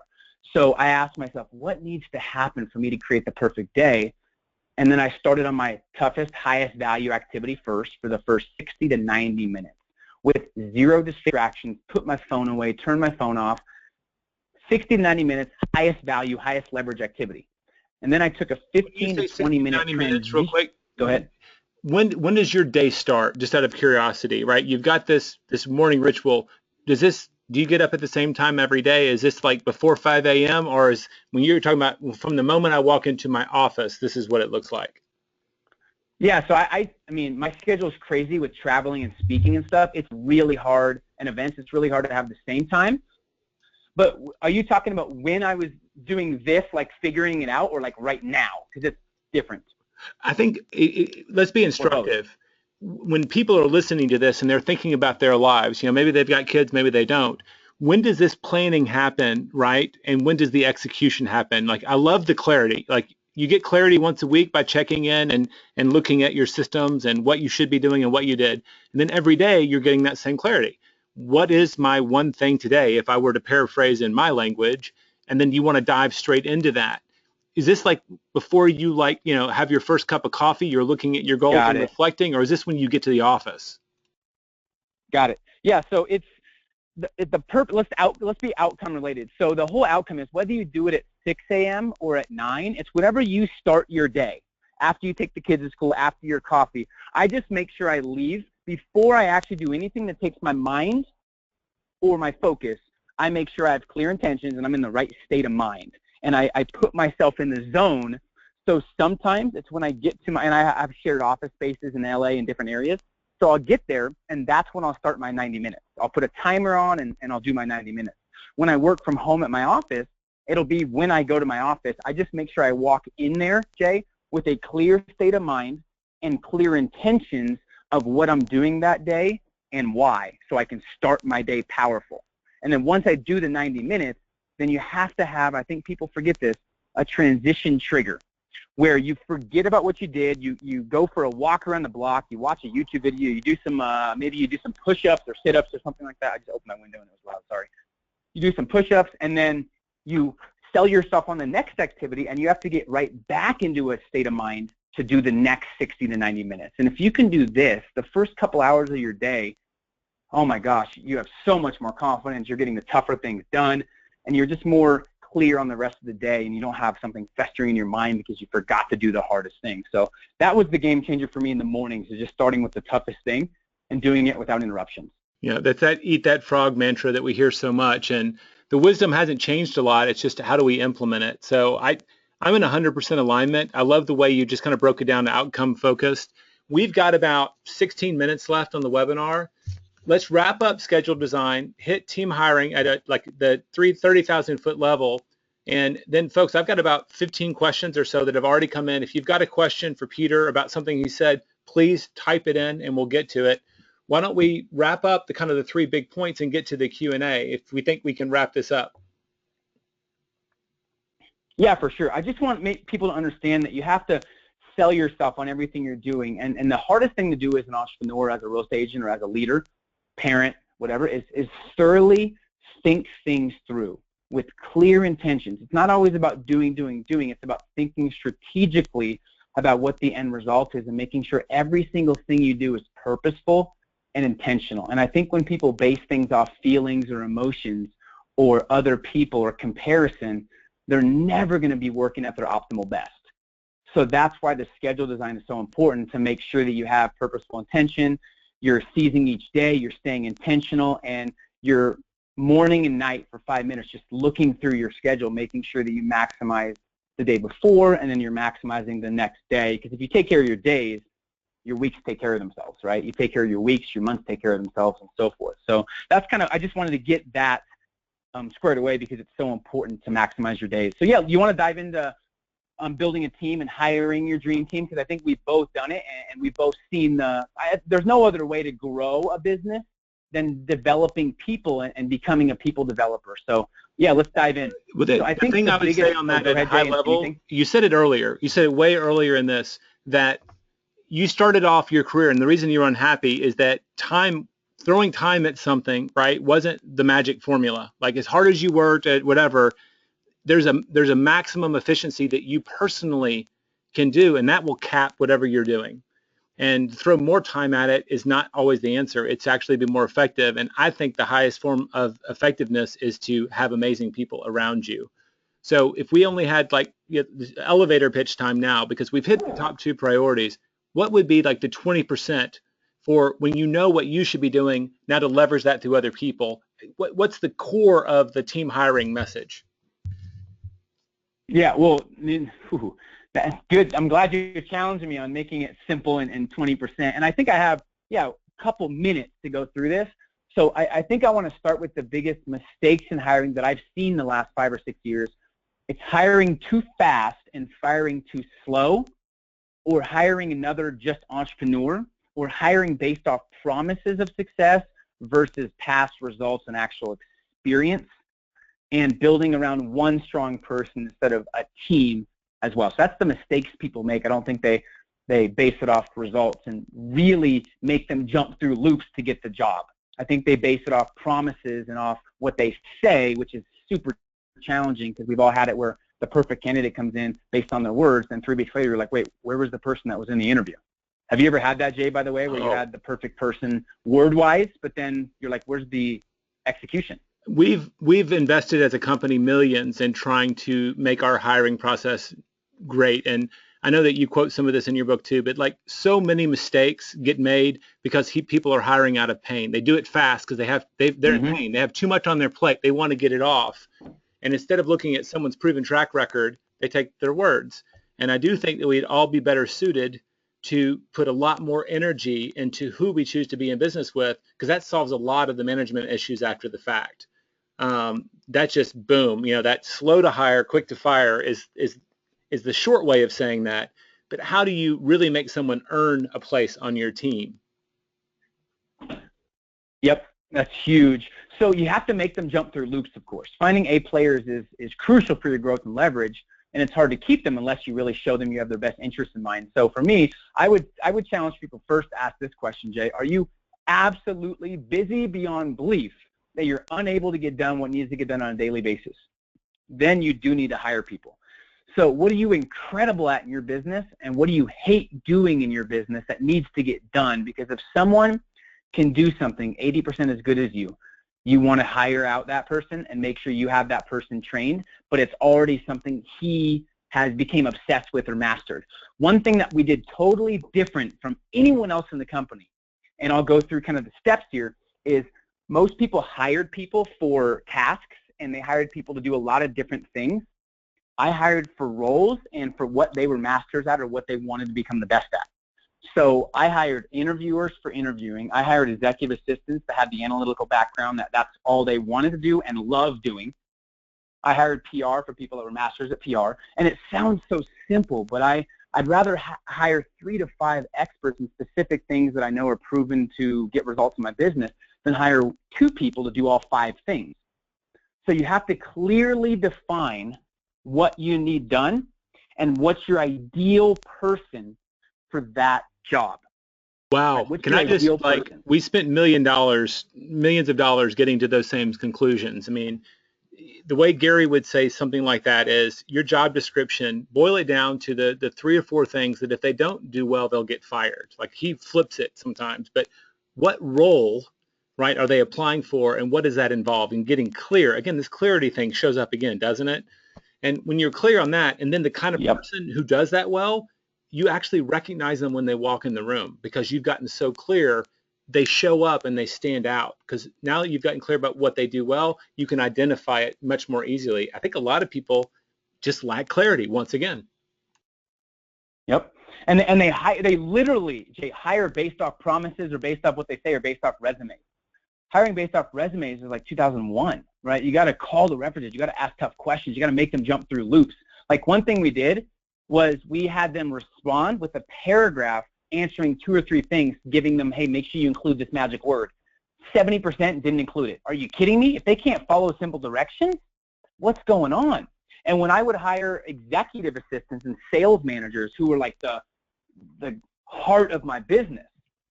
So I asked myself, what needs to happen for me to create the perfect day? And then I started on my toughest, highest value activity first for the first 60 to 90 minutes with zero distractions, put my phone away, turn my phone off, 60 to 90 minutes, highest value, highest leverage activity. And then I took a 15 to 20 minute minutes real quick. Go ahead. When does your day start? Just out of curiosity, right? You've got this morning ritual. Do you get up at the same time every day? Is this like before 5 a.m. or is when you're talking about from the moment I walk into my office, this is what it looks like? Yeah, so I mean, my schedule is crazy with traveling and speaking and stuff. It's really hard, and events, it's really hard to have the same time. But are you talking about when I was doing this, like figuring it out, or like right now? Because it's different. I think let's be instructive. When people are listening to this and they're thinking about their lives, maybe they've got kids, maybe they don't. When does this planning happen, right? And when does the execution happen? Like, I love the clarity. Like, you get clarity once a week by checking in and looking at your systems and what you should be doing and what you did. And then every day you're getting that same clarity. What is my one thing today, if I were to paraphrase in my language? And then you want to dive straight into that. Is this like before you have your first cup of coffee, you're looking at your goals and reflecting, or is this when you get to the office? Got it. Yeah, so it's the purpose. Let's be outcome related. So the whole outcome is whether you do it at 6 a.m. or at 9, it's whenever you start your day, after you take the kids to school, after your coffee. I just make sure I leave before I actually do anything that takes my mind or my focus. I make sure I have clear intentions and I'm in the right state of mind. And I put myself in the zone. So sometimes it's when I get to and I've shared office spaces in LA in different areas. So I'll get there, and that's when I'll start my 90 minutes. I'll put a timer on, and I'll do my 90 minutes. When I work from home at my office, it'll be when I go to my office. I just make sure I walk in there, Jay, with a clear state of mind and clear intentions of what I'm doing that day and why, so I can start my day powerful. And then once I do the 90 minutes, then you have to have, I think people forget this, a transition trigger where you forget about what you did, you go for a walk around the block, you watch a YouTube video, you do some, maybe you do some push-ups or sit-ups or something like that. I just opened my window and it was loud, sorry. You do some push-ups and then you sell yourself on the next activity, and you have to get right back into a state of mind to do the next 60 to 90 minutes. And if you can do this, the first couple hours of your day, oh my gosh, you have so much more confidence, you're getting the tougher things done, and you're just more clear on the rest of the day, and you don't have something festering in your mind because you forgot to do the hardest thing. So that was the game changer for me in the mornings, is just starting with the toughest thing and doing it without interruptions. Yeah, that's that eat that frog mantra that we hear so much, and the wisdom hasn't changed a lot. It's just how do we implement it? So I'm in 100% alignment. I love the way you just kind of broke it down to outcome focused. We've got about 16 minutes left on the webinar. Let's wrap up schedule design, hit team hiring at the 30,000 foot level. And then folks, I've got about 15 questions or so that have already come in. If you've got a question for Peter about something he said, please type it in and we'll get to it. Why don't we wrap up the 3 big points and get to the Q&A if we think we can wrap this up? Yeah, for sure. I just want people to understand that you have to sell yourself on everything you're doing. And the hardest thing to do as an entrepreneur, as a real estate agent, or as a leader, parent, whatever, is thoroughly think things through with clear intentions. It's not always about doing. It's about thinking strategically about what the end result is and making sure every single thing you do is purposeful and intentional. And I think when people base things off feelings or emotions or other people or comparison, they're never going to be working at their optimal best. So that's why the schedule design is so important, to make sure that you have purposeful intention, you're seizing each day, you're staying intentional, and you're morning and night for 5 minutes just looking through your schedule, making sure that you maximize the day before and then you're maximizing the next day. Because if you take care of your days, your weeks take care of themselves, right? You take care of your weeks, your months take care of themselves, and so forth. So that's kind of, I just wanted to get that squared away because it's so important to maximize your days. So yeah, you want to dive into building a team and hiring your dream team, because I think we've both done it and we've both seen there's no other way to grow a business than developing people and becoming a people developer. So yeah, let's dive in. Well, so I think thing I would say on that at a high level, you said it earlier, you said it way earlier in this, that you started off your career, and the reason you're unhappy is that throwing time at something, right, wasn't the magic formula. Like, as hard as you worked at whatever, there's a maximum efficiency that you personally can do, and that will cap whatever you're doing. And throw more time at it is not always the answer. It's actually be more effective. And I think the highest form of effectiveness is to have amazing people around you. So if we only had like the elevator pitch time now, because we've hit the top 2 priorities, what would be like the 20% for when you know what you should be doing now to leverage that through other people? What's the core of the team hiring message? Yeah, well, that's good. I'm glad you're challenging me on making it simple and 20%. And I think I have, a couple minutes to go through this. So I think I want to start with the biggest mistakes in hiring that I've seen the last 5 or 6 years. It's hiring too fast and firing too slow, or hiring another just entrepreneur, or hiring based off promises of success versus past results and actual experience, and building around one strong person instead of a team as well. So that's the mistakes people make. I don't think they base it off results and really make them jump through loops to get the job. I think they base it off promises and off what they say, which is super challenging, because we've all had it where the perfect candidate comes in based on their words, and 3 weeks later you're like, wait, where was the person that was in the interview? Have you ever had that, Jay, by the way, where you had the perfect person word-wise, but then you're like, where's the execution? We've invested as a company millions in trying to make our hiring process great. And I know that you quote some of this in your book too, but like, so many mistakes get made because people are hiring out of pain. They do it fast because they're in pain. They have too much on their plate. They want to get it off. And instead of looking at someone's proven track record, they take their words. And I do think that we'd all be better suited to put a lot more energy into who we choose to be in business with, because that solves a lot of the management issues after the fact. That's just boom. That slow to hire, quick to fire is the short way of saying that. But how do you really make someone earn a place on your team? Yep, that's huge. So you have to make them jump through loops, of course. Finding A players is crucial for your growth and leverage, and it's hard to keep them unless you really show them you have their best interests in mind. So for me, I would challenge people first to ask this question, Jay. Are you absolutely busy beyond belief that you're unable to get done what needs to get done on a daily basis? Then you do need to hire people. So what are you incredible at in your business, and what do you hate doing in your business that needs to get done? Because if someone can do something 80% as good as you want to hire out that person and make sure you have that person trained, but it's already something he has become obsessed with or mastered. One thing that we did totally different from anyone else in the company, and I'll go through kind of the steps here, is most people hired people for tasks, and they hired people to do a lot of different things. I hired for roles and for what they were masters at or what they wanted to become the best at. So I hired interviewers for interviewing. I hired executive assistants that had the analytical background that's all they wanted to do and loved doing. I hired PR for people that were masters at PR. And it sounds so simple, but I'd rather hire 3 to 5 experts in specific things that I know are proven to get results in my business than hire 2 people to do all 5 things. So you have to clearly define what you need done and what's your ideal person for that job. Wow. Can I just, we spent millions of dollars getting to those same conclusions. I mean, the way Gary would say something like that is your job description, boil it down to the 3 or 4 things that if they don't do well, they'll get fired. Like he flips it sometimes, but what role, right, are they applying for, and what does that involve? And getting clear. Again, this clarity thing shows up again, doesn't it? And when you're clear on that, and then the kind of person who does that well, you actually recognize them when they walk in the room because you've gotten so clear, they show up and they stand out. Because now that you've gotten clear about what they do well, you can identify it much more easily. I think a lot of people just lack clarity once again. Yep. And they literally, Jay, hire based off promises or based off what they say or based off resumes. Hiring based off resumes is like 2001, right? You got to call the references. You got to ask tough questions. You got to make them jump through loops. Like one thing we did was we had them respond with a paragraph answering 2 or 3 things, giving them, hey, make sure you include this magic word. 70% didn't include it. Are you kidding me? If they can't follow simple directions, what's going on? And when I would hire executive assistants and sales managers who were like the heart of my business,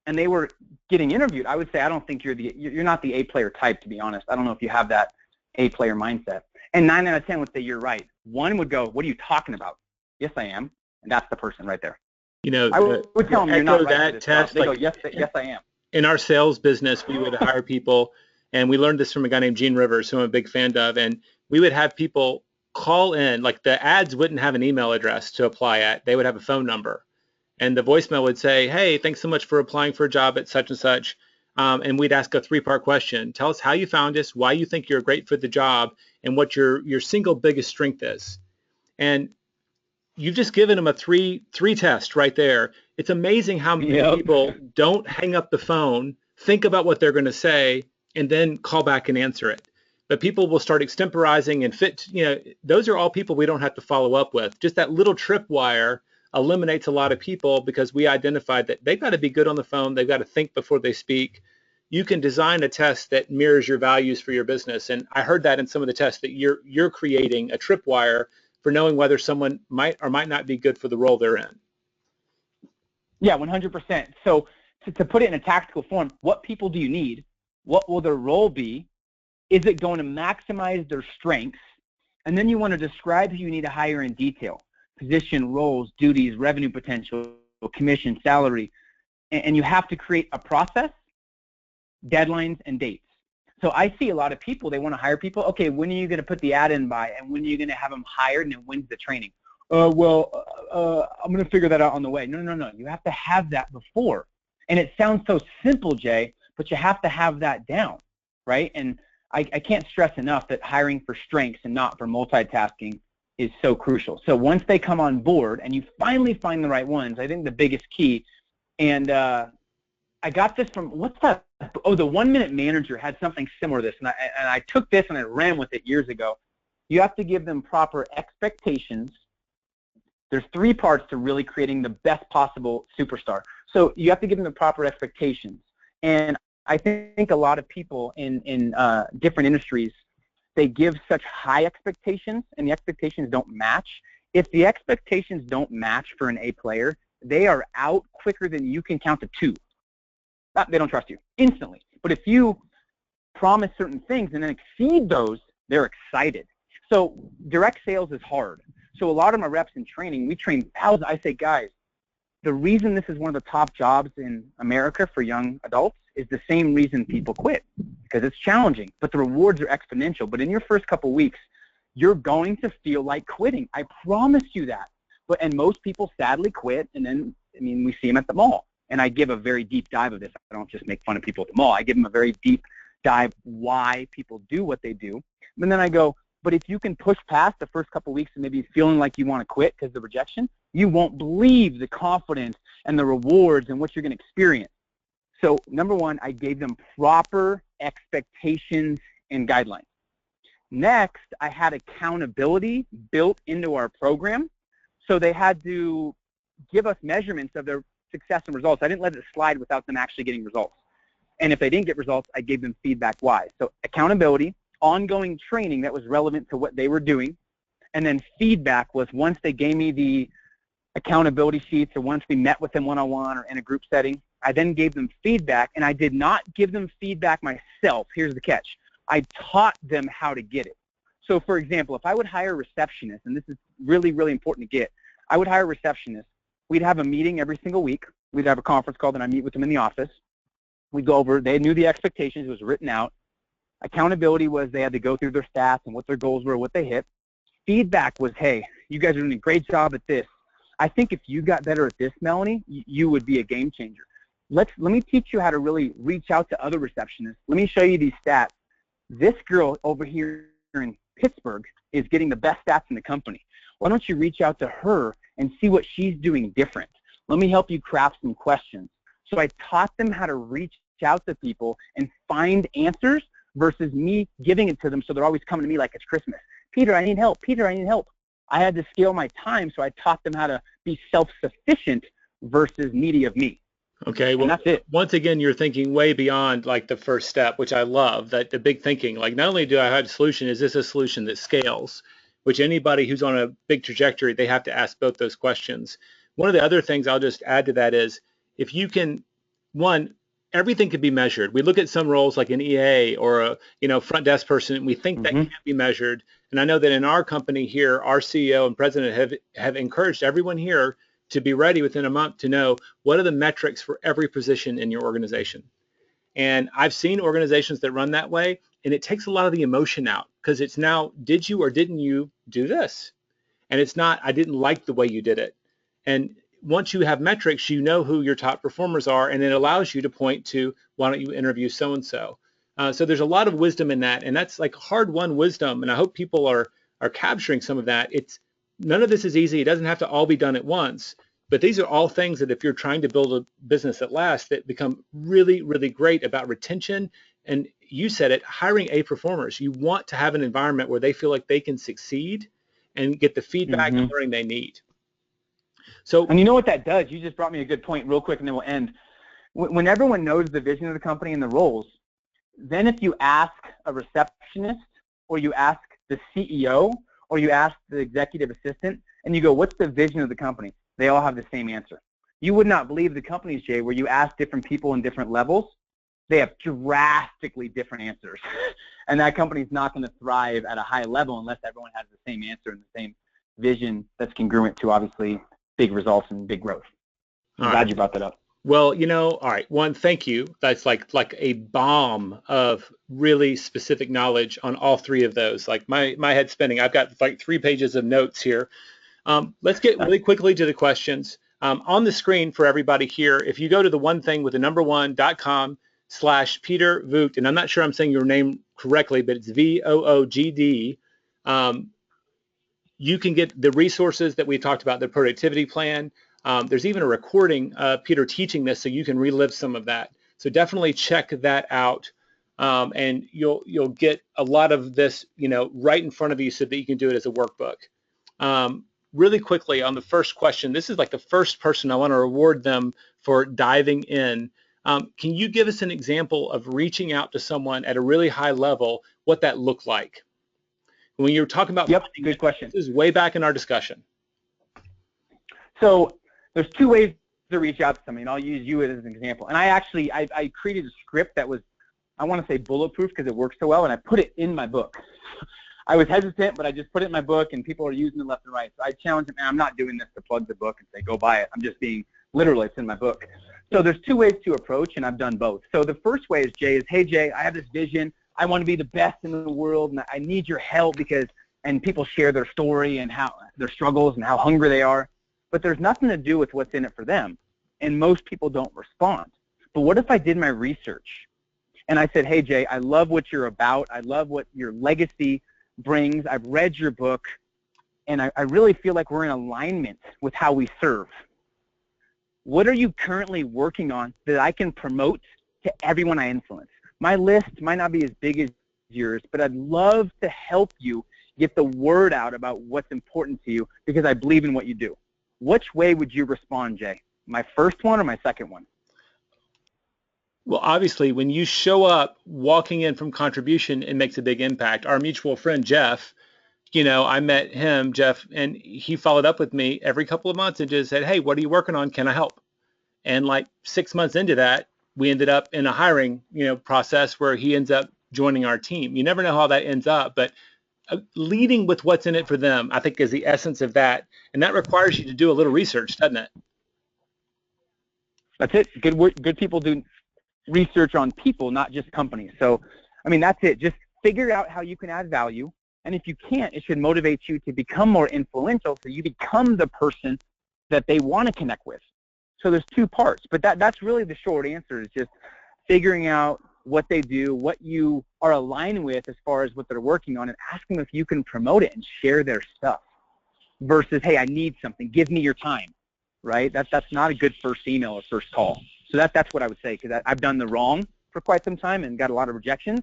and they were getting interviewed, I would say, I don't think you're not the A-player type, to be honest. I don't know if you have that A-player mindset. And 9 out of 10 would say, you're right. 1 would go, what are you talking about? Yes, I am. And that's the person right there. You know, I would tell them you're not right that test. They go, yes, I am. In our sales business, we would hire people, and we learned this from a guy named Gene Rivers, who I'm a big fan of, and we would have people call in. Like the ads wouldn't have an email address to apply at. They would have a phone number. And the voicemail would say, hey, thanks so much for applying for a job at such and such. And we'd ask a 3-part question. Tell us how you found us, why you think you're great for the job, and what your single biggest strength is. And you've just given them a three test right there. It's amazing how many people don't hang up the phone, think about what they're going to say, and then call back and answer it. But people will start extemporizing and fit, those are all people we don't have to follow up with. Just that little tripwire eliminates a lot of people because we identified that they've got to be good on the phone. They've got to think before they speak. You can design a test that mirrors your values for your business. And I heard that in some of the tests that you're creating a tripwire for knowing whether someone might or might not be good for the role they're in. Yeah, 100%. So to put it in a tactical form, what people do you need? What will their role be? Is it going to maximize their strengths? And then you want to describe who you need to hire in detail. Position, roles, duties, revenue potential, commission, salary. And you have to create a process, deadlines, and dates. So I see a lot of people, they want to hire people. Okay, when are you going to put the ad in by? And when are you going to have them hired? And then when's the training? I'm going to figure that out on the way. No. You have to have that before. And it sounds so simple, Jay, but you have to have that down, right? And I can't stress enough that hiring for strengths and not for multitasking is so crucial. So once they come on board and you finally find the right ones, I think the biggest key, and I got this from, what's that? Oh, the 1 Minute Manager had something similar to this, and I took this and I ran with it years ago. You have to give them proper expectations. There's 3 parts to really creating the best possible superstar. So you have to give them the proper expectations. And I think a lot of people in different industries, they give such high expectations and the expectations don't match. If the expectations don't match for an A player, they are out quicker than you can count to 2. They don't trust you instantly. But if you promise certain things and then exceed those, they're excited. So direct sales is hard. So a lot of my reps in training, we train thousands. I say, guys, the reason this is one of the top jobs in America for young adults is the same reason people quit, because it's challenging, but the rewards are exponential. But in your first couple weeks, you're going to feel like quitting. I promise you that. And most people sadly quit, and then, we see them at the mall. And I give a very deep dive of this. I don't just make fun of people at the mall. I give them a very deep dive why people do what they do. And then I go, but if you can push past the first couple weeks and maybe feeling like you want to quit because of the rejection, you won't believe the confidence and the rewards and what you're going to experience. So number 1, I gave them proper expectations and guidelines. Next, I had accountability built into our program. So they had to give us measurements of their success and results. I didn't let it slide without them actually getting results. And if they didn't get results, I gave them feedback why. So accountability, ongoing training that was relevant to what they were doing, and then feedback was once they gave me the accountability sheets or once we met with them one-on-one or in a group setting, I then gave them feedback, and I did not give them feedback myself. Here's the catch. I taught them how to get it. So for example, if I would hire a receptionist, and this is really, really important to get, I would hire a receptionist. We'd have a meeting every single week. We'd have a conference call, then I meet with them in the office. We'd go over, they knew the expectations, it was written out. Accountability was they had to go through their stats and what their goals were, what they hit. Feedback was, hey, you guys are doing a great job at this. I think if you got better at this, Melanie, you would be a game changer. Let me teach you how to really reach out to other receptionists. Let me show you these stats. This girl over here in Pittsburgh is getting the best stats in the company. Why don't you reach out to her and see what she's doing different? Let me help you craft some questions. So I taught them how to reach out to people and find answers versus me giving it to them, so they're always coming to me like it's Christmas. Peter, I need help. Peter, I need help. I had to scale my time, so I taught them how to be self-sufficient versus needy of me. Okay, well, and that's it. Once again, you're thinking way beyond like the first step, which I love, that the big thinking. Like, not only do I have a solution, is this a solution that scales? Which anybody who's on a big trajectory, they have to ask both those questions. One of the other things I'll just add to that is, if you can, one, everything can be measured. We look at some roles like an EA or a front desk person, and we think that can't be measured. And I know that in our company here, our CEO and president have encouraged everyone here to be ready within a month to know what are the metrics for every position in your organization. And I've seen organizations that run that way, and it takes a lot of the emotion out, because it's now, did you or didn't you do this? And it's not, I didn't like the way you did it. And once you have metrics, you know who your top performers are, and it allows you to point to, why don't you interview so-and-so? So there's a lot of wisdom in that, and that's like hard-won wisdom, and I hope people are capturing some of that. None of this is easy. It doesn't have to all be done at once, but these are all things that if you're trying to build a business that lasts, that become really, really great about retention. And you said it, hiring A performers. You want to have an environment where they feel like they can succeed and get the feedback and learning they need. So, and you know what that does? You just brought me a good point real quick, and then we'll end. When everyone knows the vision of the company and the roles, then if you ask a receptionist, or you ask the CEO, or you ask the executive assistant, and you go, what's the vision of the company? They all have the same answer. You would not believe the companies, Jay, where you ask different people in different levels, they have drastically different answers. And that company's not going to thrive at a high level unless everyone has the same answer and the same vision that's congruent to, obviously, big results and big growth. I'm glad you brought that up. Well, all right. One, thank you. That's like a bomb of really specific knowledge on all three of those. Like my head's spinning. I've got like 3 pages of notes here. Let's get really quickly to the questions. On the screen for everybody here, if you go to the onethingwiththe1.com/Peter Voogd, and I'm not sure I'm saying your name correctly, but it's VOOGD, you can get the resources that we talked about, the productivity plan. There's even a recording of Peter teaching this, so you can relive some of that. So definitely check that out, and you'll get a lot of this, right in front of you, so that you can do it as a workbook. Really quickly on the first question, this is like the first person I want to reward them for diving in. Can you give us an example of reaching out to someone at a really high level, what that looked like? When you're talking about good question. This is way back in our discussion. So there's 2 ways to reach out to somebody, and I'll use you as an example. And I created a script that was, I want to say bulletproof because it works so well, and I put it in my book. I was hesitant, but I just put it in my book, and people are using it left and right. So I challenge them, and I'm not doing this to plug the book and say, go buy it. I'm just being literal. It's in my book. So there's 2 ways to approach, and I've done both. So the first way is, Jay, hey, Jay, I have this vision. I want to be the best in the world, and I need your help and people share their story and how their struggles and how hungry they are. But there's nothing to do with what's in it for them, and most people don't respond. But what if I did my research, and I said, hey, Jay, I love what you're about. I love what your legacy brings. I've read your book, and I really feel like we're in alignment with how we serve. What are you currently working on that I can promote to everyone I influence? My list might not be as big as yours, but I'd love to help you get the word out about what's important to you because I believe in what you do. Which way would you respond, Jay? My first one or my second one? Well, obviously, when you show up walking in from contribution, it makes a big impact. Our mutual friend, Jeff, I met him, Jeff, and he followed up with me every couple of months and just said, hey, what are you working on? Can I help? And like 6 months into that, we ended up in a hiring, process where he ends up joining our team. You never know how that ends up, but leading with what's in it for them, I think, is the essence of that. And that requires you to do a little research, doesn't it? That's it. Good people do research on people, not just companies. So, I mean, that's it. Just figure out how you can add value. And if you can't, it should motivate you to become more influential so you become the person that they want to connect with. So there's two parts, but that's really the short answer, is just figuring out what they do, what you are aligned with as far as what they're working on, and ask them if you can promote it and share their stuff versus, hey, I need something, give me your time, right? That's not a good first email or first call. So that's what I would say, because I've done the wrong for quite some time and got a lot of rejections,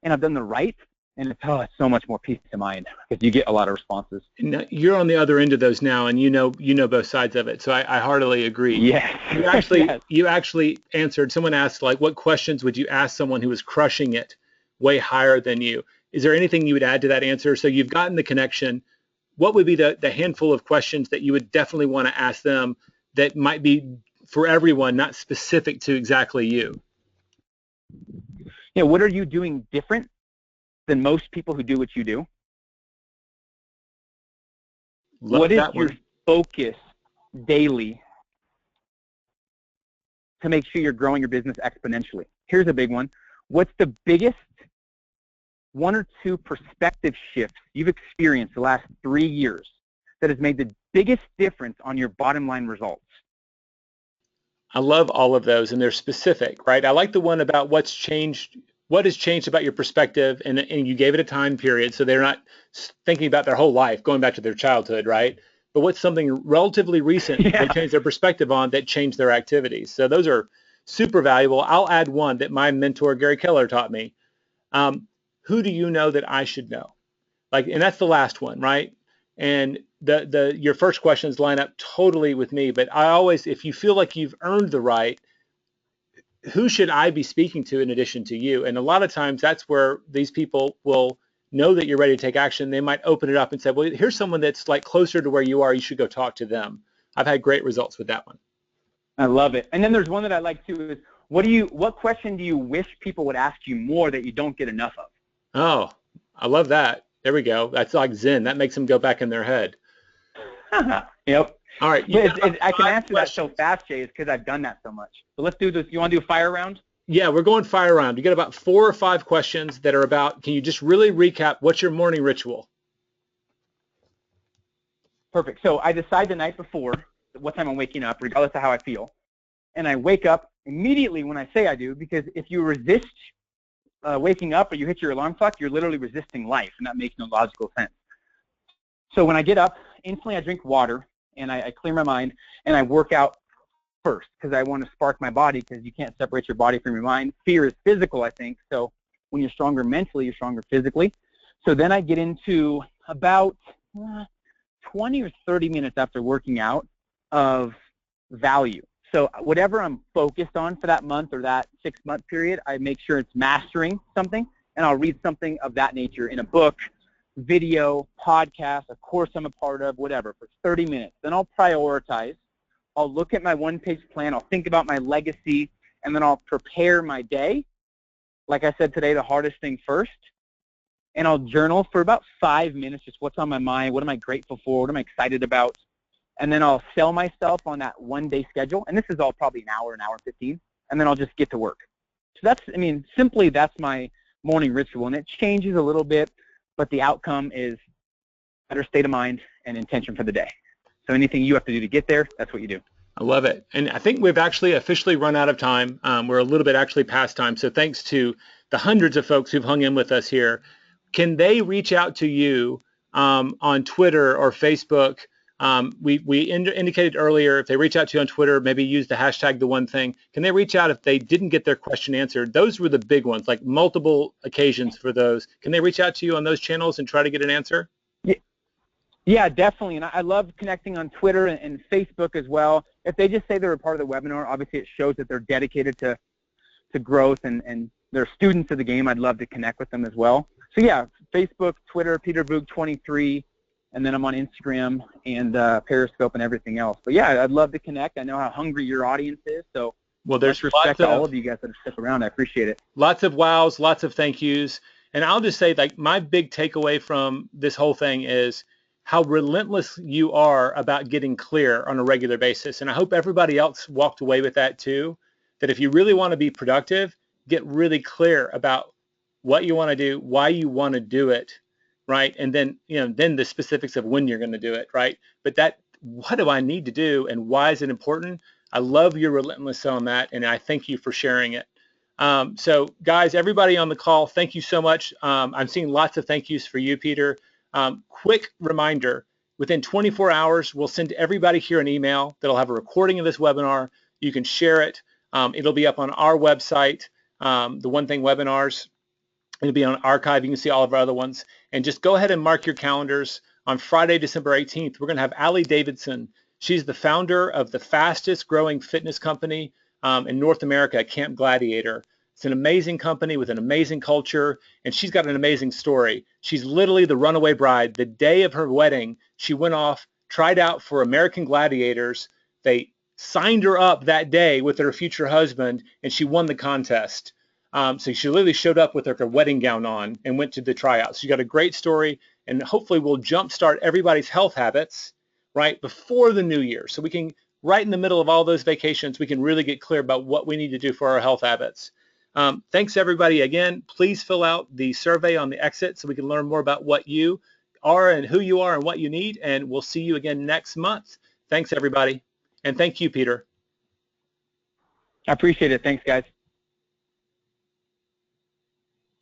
and I've done the right, and it's so much more peace of mind because you get a lot of responses. And you're on the other end of those now, and you know both sides of it. So I heartily agree. Yes. You actually answered. Someone asked, like, what questions would you ask someone who was crushing it way higher than you? Is there anything you would add to that answer? So you've gotten the connection. What would be the handful of questions that you would definitely want to ask them that might be for everyone, not specific to exactly you? Yeah, what are you doing different than most people who do what you do? What is your focus daily to make sure you're growing your business exponentially? Here's a big one. What's the biggest 1 or 2 perspective shifts you've experienced the last 3 years that has made the biggest difference on your bottom line results? I love all of those, and they're specific, right? I like the one about what has changed about your perspective, and you gave it a time period, so they're not thinking about their whole life, going back to their childhood, right? But what's something relatively recent they changed their perspective on that changed their activities? So those are super valuable. I'll add one that my mentor, Gary Keller, taught me. Who do you know that I should know? And that's the last one, right? And your first questions line up totally with me, but I always, if you feel like you've earned the right, who should I be speaking to in addition to you? And a lot of times that's where these people will know that you're ready to take action. They might open it up and say, well, here's someone that's like closer to where you are. You should go talk to them. I've had great results with that one. I love it. And then there's one that I like too, is what question do you wish people would ask you more that you don't get enough of? Oh, I love that. There we go. That's like Zen. That makes them go back in their head. Yep. All right. I can answer that so fast, Jay, is because I've done that so much. So let's do this. You want to do a fire round? Yeah, we're going fire round. You got about 4 or 5 questions that are about, can you just really recap what's your morning ritual? Perfect. So I decide the night before what time I'm waking up, regardless of how I feel. And I wake up immediately when I say I do, because if you resist waking up or you hit your alarm clock, you're literally resisting life, and that makes no logical sense. So when I get up, instantly I drink water, and I clear my mind, and I work out first because I want to spark my body, because you can't separate your body from your mind. Fear is physical, I think. So when you're stronger mentally, you're stronger physically. So then I get into about 20 or 30 minutes after working out of value. So whatever I'm focused on for that month or that 6-month period, I make sure it's mastering something, and I'll read something of that nature in a book, video, podcast, a course I'm a part of, whatever, for 30 minutes. Then I'll prioritize. I'll look at my one-page plan. I'll think about my legacy, and then I'll prepare my day. Like I said today, the hardest thing first. And I'll journal for about 5 minutes, just what's on my mind, what am I grateful for, what am I excited about. And then I'll sell myself on that one-day schedule. And this is all probably an hour 15. And then I'll just get to work. So simply that's my morning ritual. And it changes a little bit, but the outcome is better state of mind and intention for the day. So anything you have to do to get there, that's what you do. I love it. And I think we've actually officially run out of time. We're a little bit actually past time. So thanks to the hundreds of folks who've hung in with us here. Can they reach out to you on Twitter or Facebook? We indicated earlier, if they reach out to you on Twitter, maybe use the hashtag the one thing. Can they reach out if they didn't get their question answered? Those were the big ones, like multiple occasions for those. Can they reach out to you on those channels and try to get an answer? Yeah, definitely. And I love connecting on Twitter and Facebook as well. If they just say they're a part of the webinar, obviously it shows that they're dedicated to growth and they're students of the game. I'd love to connect with them as well. So yeah, Facebook, Twitter, Peter Boog 23, and then I'm on Instagram and Periscope and everything else. But yeah, I'd love to connect. I know how hungry your audience is, so well, there's respect to all of you guys that have stuck around. I appreciate it. Lots of wows, lots of thank yous. And I'll just say, like, my big takeaway from this whole thing is how relentless you are about getting clear on a regular basis. And I hope everybody else walked away with that too, that if you really want to be productive, get really clear about what you want to do, why you want to do it, right? And then, then the specifics of when you're going to do it, right? But that, what do I need to do and why is it important? I love your relentlessness on that, and I thank you for sharing it. So guys, everybody on the call, thank you so much. I'm seeing lots of thank yous for you, Peter. Quick reminder, within 24 hours, we'll send everybody here an email that'll have a recording of this webinar. You can share it. It'll be up on our website, the One Thing webinars. It'll be on archive. You can see all of our other ones. And just go ahead and mark your calendars. On Friday, December 18th, we're going to have Allie Davidson. She's the founder of the fastest growing fitness company in North America, Camp Gladiator. It's an amazing company with an amazing culture, and she's got an amazing story. She's literally the runaway bride. The day of her wedding, she went off, tried out for American Gladiators. They signed her up that day with her future husband, and she won the contest. So she literally showed up with her wedding gown on and went to the tryouts. She got a great story, and hopefully we'll jumpstart everybody's health habits right before the new year. So we can, right in the middle of all those vacations, we can really get clear about what we need to do for our health habits. Thanks everybody again. Please fill out the survey on the exit so we can learn more about what you are and who you are and what you need. And we'll see you again next month. Thanks everybody. And thank you, Peter. I appreciate it. Thanks, guys.